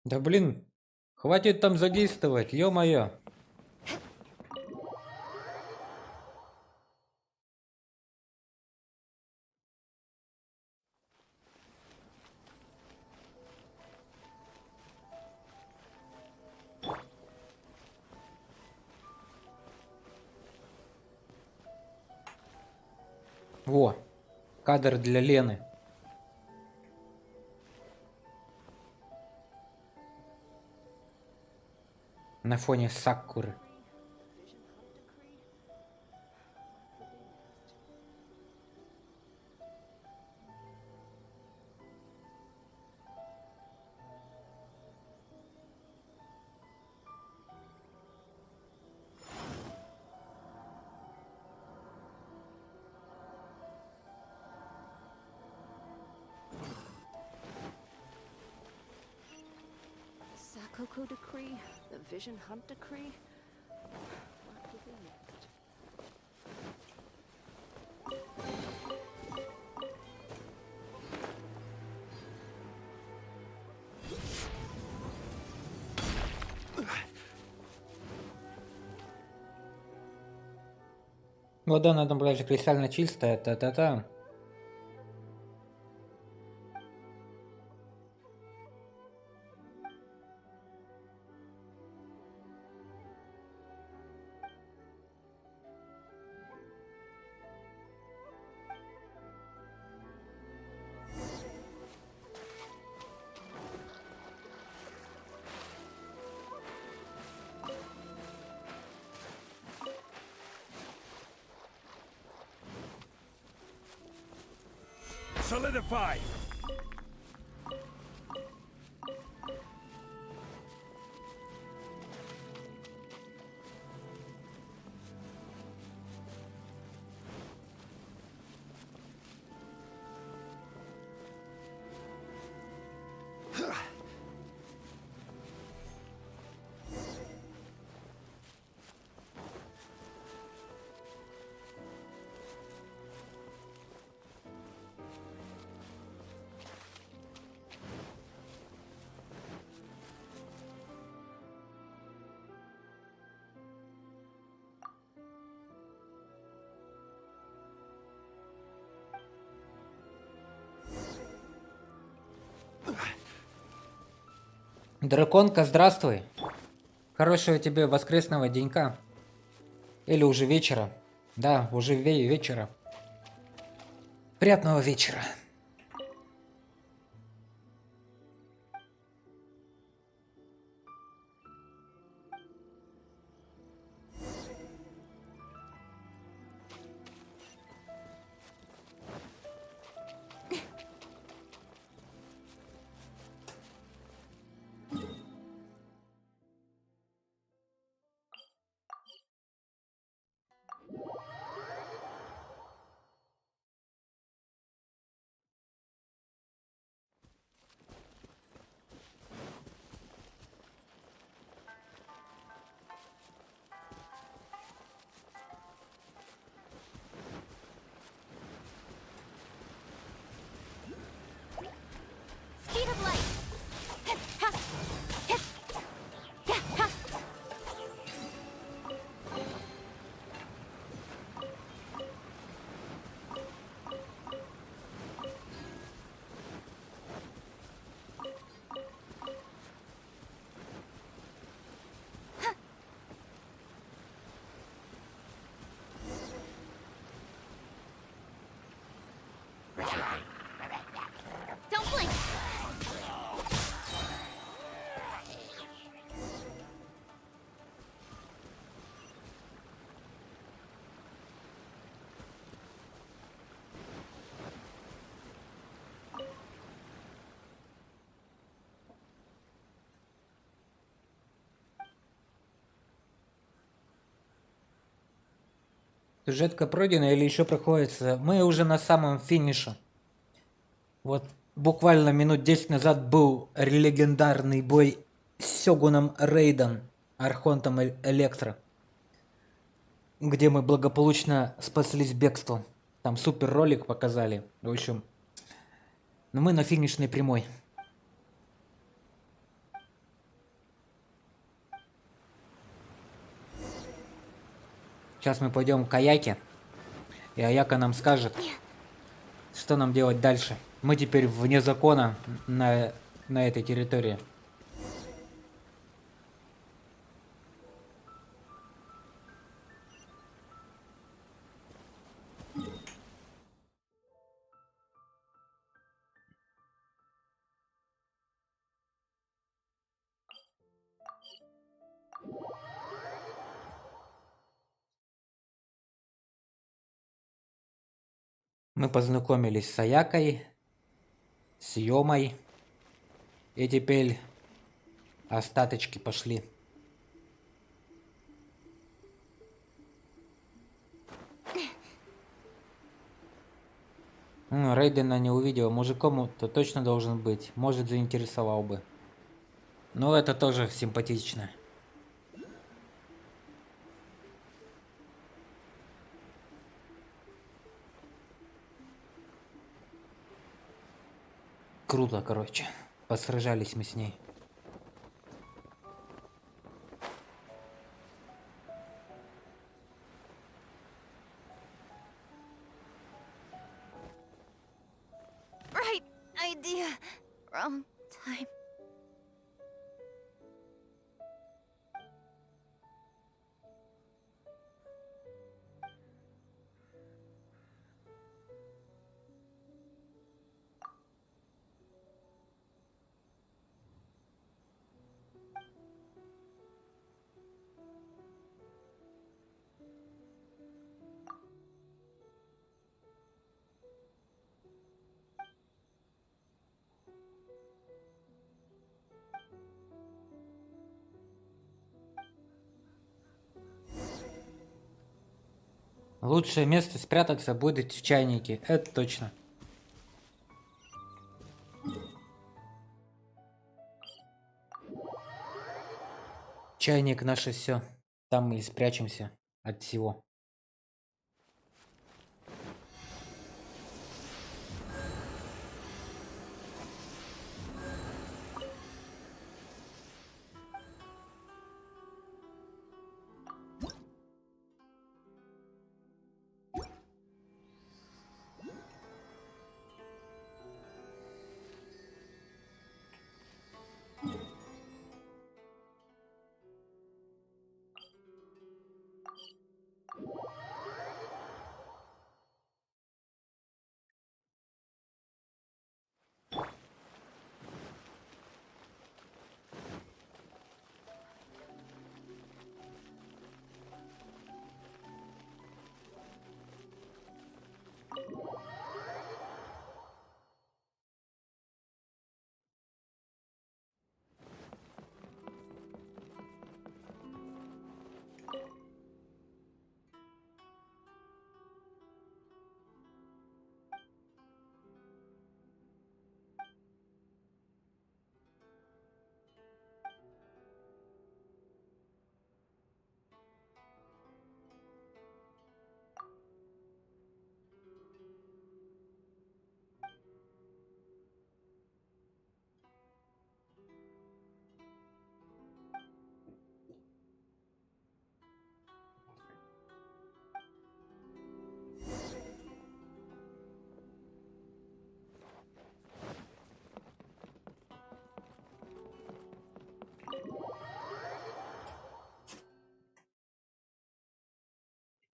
Да блин, хватит там задействовать, ё-моё. Во, кадр для Лены. На фоне Сакуры. Sakoku decree, the Vision Hunt decree. What will be next? Вода на этом пляже кристально чистая, та-та-та. Solidify! Драконка, здравствуй. Хорошего тебе воскресного денька. Или уже вечера. Да, уже вечера. Приятного вечера. Сюжетка пройдена или еще проходится? Мы уже на самом финише. Вот буквально минут 10 назад был легендарный бой с Сёгуном Рейдом, Архонтом Электро, где мы благополучно спаслись бегством. Там супер ролик показали. В общем, но мы на финишной прямой. Сейчас мы пойдем к Аяке, и Аяка нам скажет, что нам делать дальше. Мы теперь вне закона на этой территории. Мы познакомились с Аякой, с Йомой, и теперь остаточки пошли. Рейдена не увидел, мужиком-то точно должен быть, может заинтересовал бы. Но это тоже симпатично. Круто, короче. Посражались мы с ней. Right idea. Wrong time. Лучшее место спрятаться будет в чайнике, это точно. Чайник наше все. Там мы и спрячемся от всего.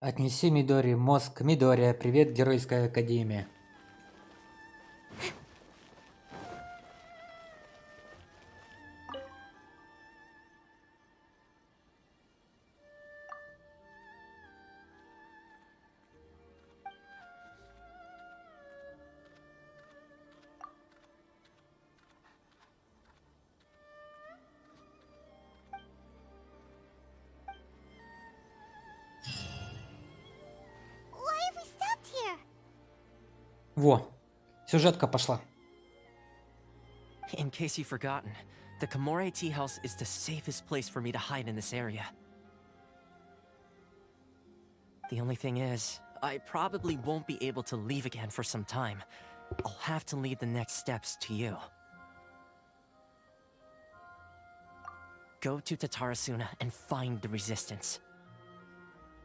Отнеси Мидори мозг. Мидория, привет, Геройская Академия. Во, сюжетка пошла. In case you've forgotten, the Komore tea house is the safest place for me to hide in this area. The only thing is, I probably won't be able to leave again for some time. I'll have to leave the next steps to you. Go to Tatarasuna and find the resistance.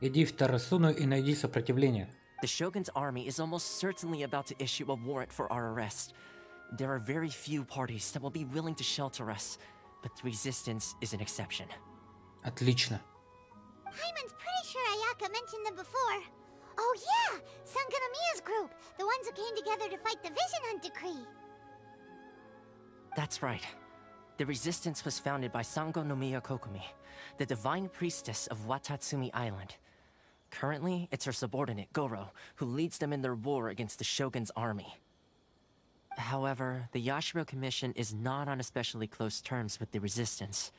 Иди в Тарасуну и найди сопротивление. The Shogun's army is almost certainly about to issue a warrant for our arrest. There are very few parties that will be willing to shelter us, but the resistance is an exception. Отлично. Paimon's pretty sure Ayaka mentioned them before. Oh yeah! Sangonomiya's group! The ones who came together to fight the Vision Hunt Decree! That's right. The resistance was founded by Sango no Miya Kokumi, the divine priestess of Watatsumi Island. Currently, it's her subordinate, Goro, who leads them in their war against the Shogun's army. However, the Yashiro Commission is not on especially close terms with the resistance,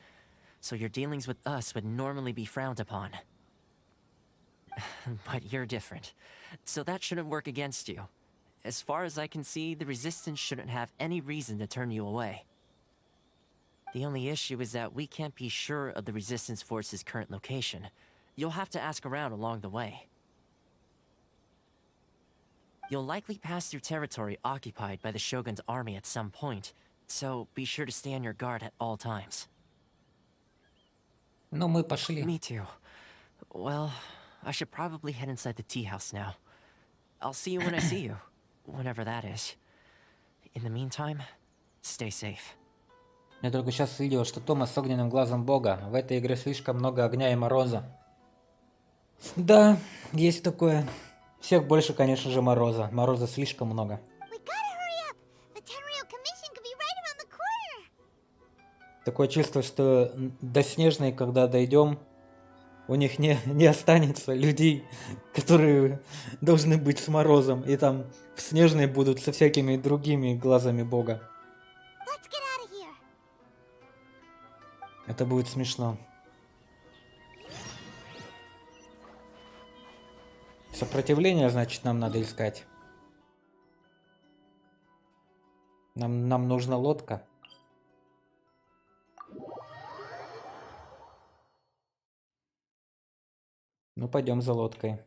so your dealings with us would normally be frowned upon. But you're different, so that shouldn't work against you. As far as I can see, the resistance shouldn't have any reason to turn you away. The only issue is that we can't be sure of the resistance force's current location. You'll have to ask around along the way. You'll likely pass through territory occupied by the Shogun's army at some point, so be sure to stay on your guard at all times. Ну, мы пошли. Me too. Well, I should probably head inside the tea house now. I'll see you when I see you, whenever that is. In the meantime, stay safe. Я только сейчас видел, что Томас с огненным глазом бога. В этой игре слишком много огня и мороза. Да, есть такое. Всех больше, конечно же, мороза. Мороза слишком много. Такое чувство, что до Снежной, когда дойдем, у них не останется людей, которые должны быть с морозом. И там в Снежной будут со всякими другими глазами бога. Это будет смешно. Сопротивление, значит, нам надо искать. Нам нужна лодка. Ну, пойдем за лодкой.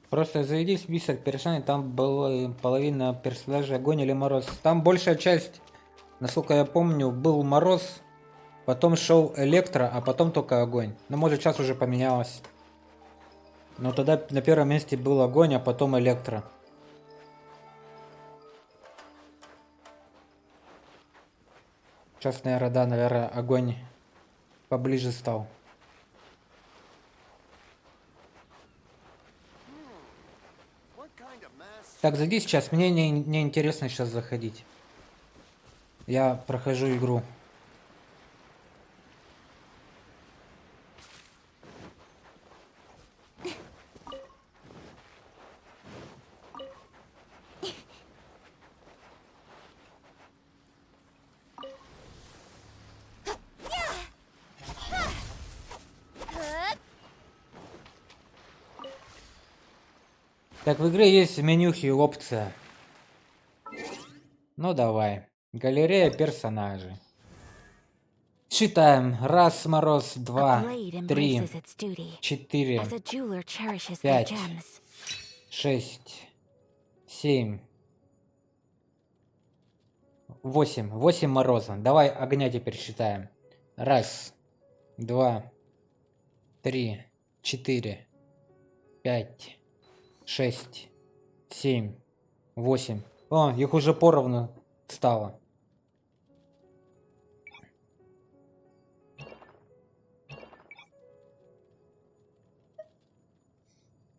Просто зайди в список персонажей, там была половина персонажей огонь или мороз. Там большая часть, насколько я помню, был мороз, потом шел электро, а потом только огонь. Ну, может, сейчас уже поменялось. Но тогда на первом месте был огонь, а потом электро. Сейчас, наверное, огонь поближе стал. Так, зайди сейчас. Мне не интересно сейчас заходить. Я прохожу игру. Так, в игре есть в менюхе опция. Ну давай. Галерея персонажей. Считаем. Раз мороз, два, три, 4, 5, 6, 7, 8. 8 мороза. Давай огня теперь считаем. Раз, два, 3, 4, 5, 6, 7, 8. О, их уже поровну стало.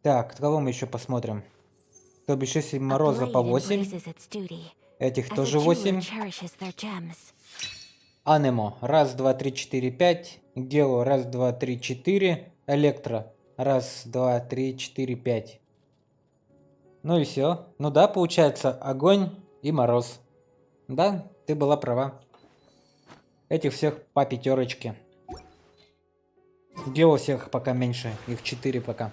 Так, кого мы еще посмотрим? То бишь, если A Мороза по blade 8, embraces its duty, этих as a тоже jeweler 8. cherishes their gems. Анемо. Раз, два, три, четыре, пять. Гео. Раз, два, три, четыре. Электро. Раз, два, три, четыре, пять. Ну и все. Ну да, получается огонь и мороз. Да, ты была права. Этих всех по пятерочке. Гео всех пока меньше. Их 4 пока.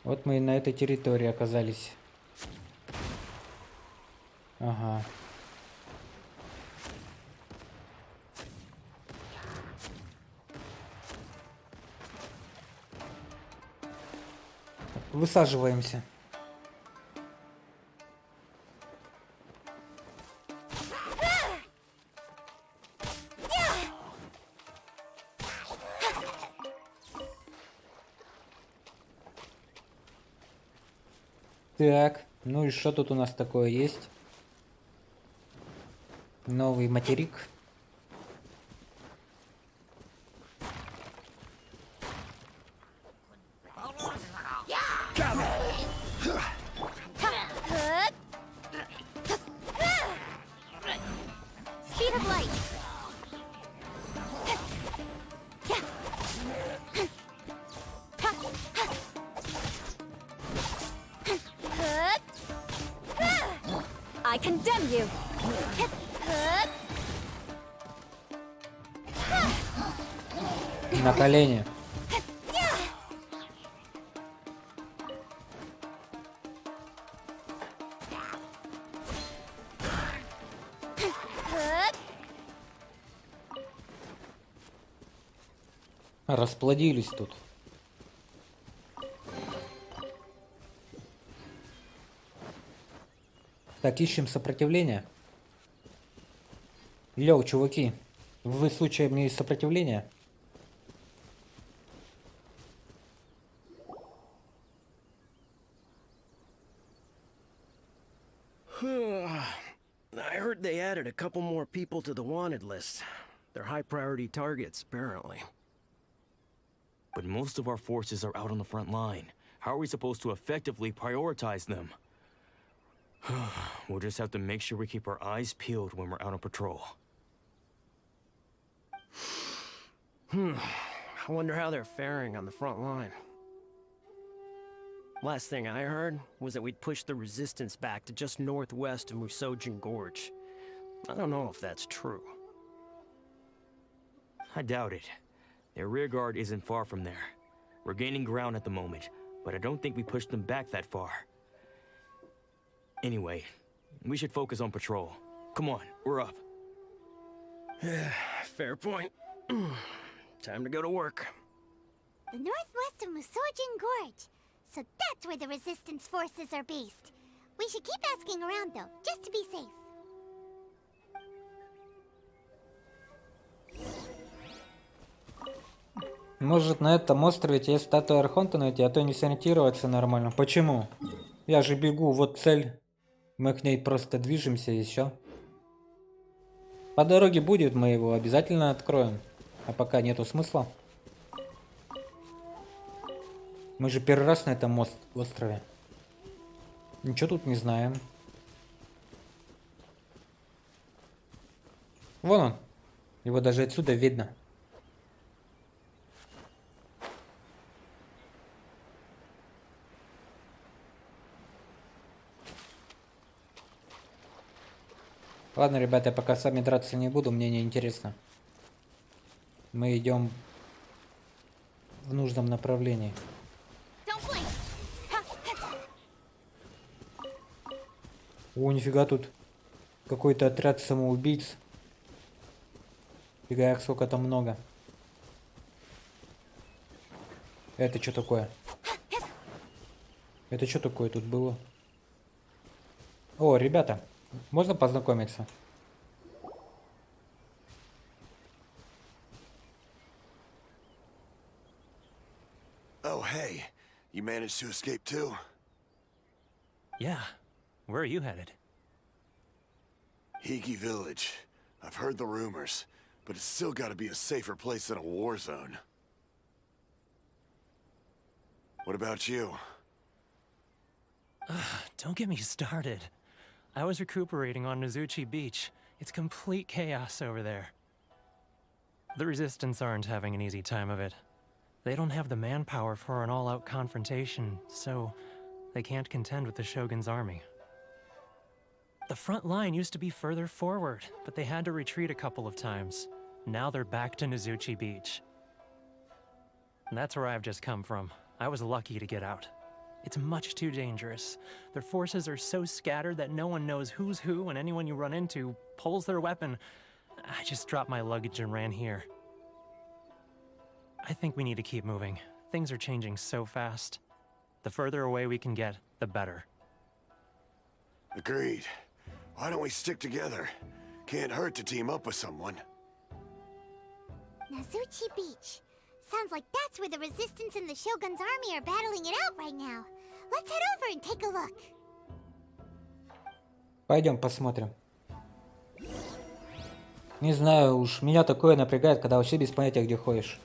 Вот мы и на этой территории оказались. Ага. Высаживаемся. Так, ну и что тут у нас такое есть? Новый материк. Speed of light. I condemn you. На колени. Расплодились тут. Так, ищем сопротивление. Йоу, чуваки, вы случаем не из сопротивления? I heard they added a couple more people to the wanted list. They're high priority targets, apparently. But most of our forces are out on the front line. How are we supposed to effectively prioritize them? We'll just have to make sure we keep our eyes peeled when we're out on patrol. I wonder how they're faring on the front line. Last thing I heard was that we'd pushed the resistance back to just northwest of Musojin Gorge. I don't know if that's true. I doubt it. Their rearguard isn't far from there. We're gaining ground at the moment, but I don't think we pushed them back that far. Anyway, we should focus on patrol. Come on, we're up. Fair point. Time to go to work. The northwest of Musojin Gorge. So that's where the resistance forces are based. We should keep asking around though, just to be safe. Может, на этом острове есть статуя Архонта найти, а то не сориентироваться нормально. Почему? Я же бегу, вот цель. Мы к ней просто движемся и все. По дороге будет, мы его обязательно откроем. А пока нету смысла. Мы же первый раз на этом острове. Ничего тут не знаем. Вон он. Его даже отсюда видно. Ладно, ребята, я пока с вами драться не буду, мне не интересно. Мы идем в нужном направлении. О, нифига тут какой-то отряд самоубийц. Фига, их сколько там много. Это что такое? Это что такое тут было? О, ребята, можно познакомиться? You managed to escape too? Yeah. Where are you headed? Hiki Village. I've heard the rumors, but it's still gotta be a safer place than a war zone. What about you? Don't get me started. I was recuperating on Nozuchi Beach. It's complete chaos over there. The Resistance aren't having an easy time of it. They don't have the manpower for an all-out confrontation, so they can't contend with the Shogun's army. The front line used to be further forward, but they had to retreat a couple of times. Now they're back to Nozuchi Beach. That's where I've just come from. I was lucky to get out. It's much too dangerous. Their forces are so scattered that no one knows who's who, and anyone you run into pulls their weapon. I just dropped my luggage and ran here. I think we need to keep moving. Things are changing so fast. The further away we can get, the better. Agreed. Why don't we stick together? Can't hurt to team up with someone. Nozuchi Beach. Sounds like that's where the Resistance and the Shogun's army are battling it out right now. Let's head over and take a look. Пойдем посмотрим. Не знаю уж, меня такое напрягает, когда вообще без понятия где ходишь.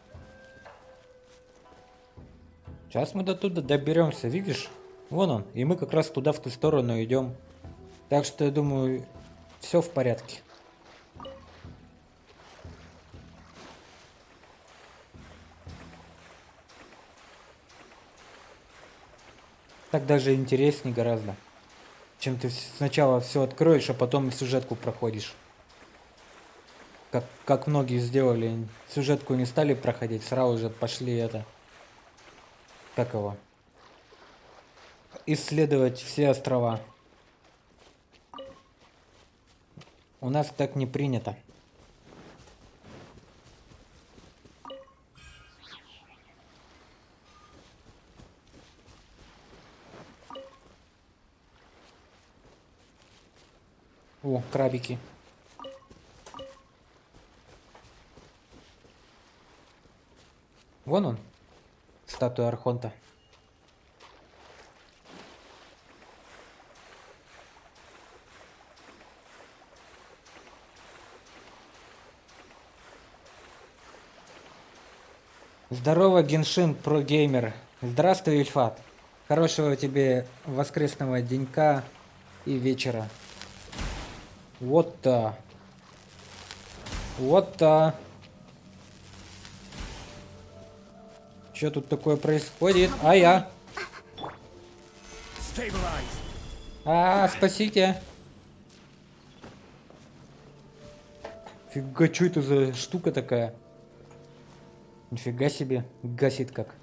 Сейчас мы до туда доберемся, видишь? Вон он, и мы как раз туда, в ту сторону идем. Так что я думаю, все в порядке. Так даже интереснее гораздо, чем ты сначала все откроешь, а потом сюжетку проходишь. Как многие сделали, сюжетку не стали проходить, сразу же пошли это, как его, исследовать все острова. У нас так не принято. О, крабики. Вон он, статуя Архонта. Здорово, Геншин Прогеймер. Здравствуй, Ильфат. Хорошего тебе воскресного денька и вечера. Вот-то. Вот-то. Что тут такое происходит? А я? Спасите. Фига, что это за штука такая? Нифига себе, гасит как.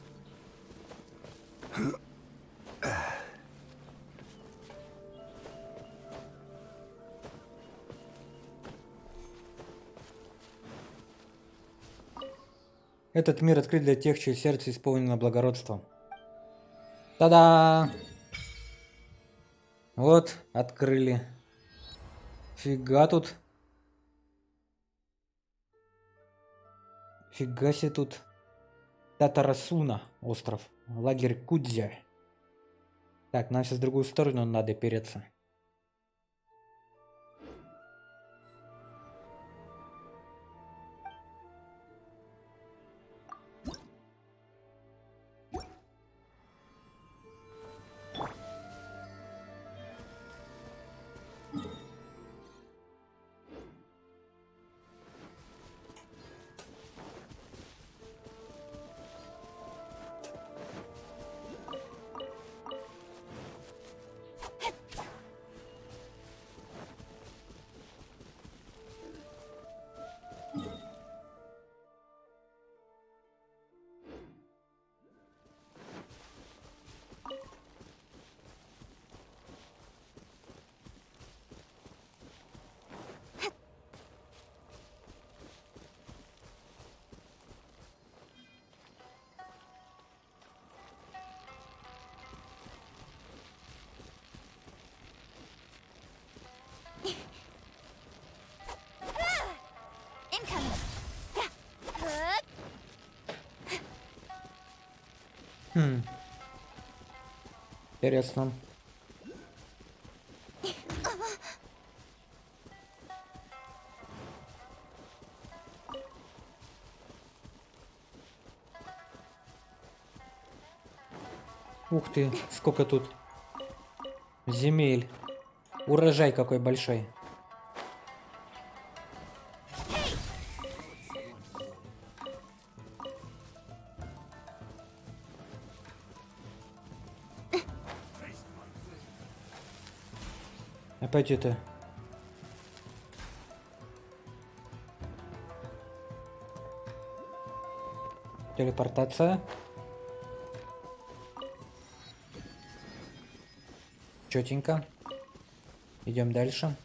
Этот мир открыт для тех, чье сердце исполнено благородством. Та-да! Вот, открыли. Фига тут. Фига себе тут. Татарасуна, остров. Лагерь Кудзя. Так, нам сейчас в другую сторону надо переться. Интересно. Ух ты, сколько тут земель. Урожай какой большой. Опять это. Телепортация. Четенько. Идем дальше.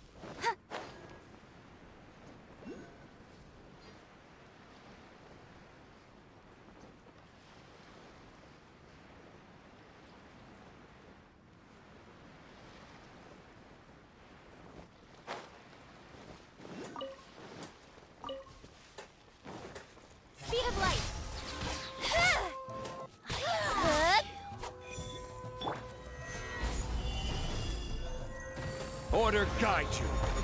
Speed of light. Order guide you.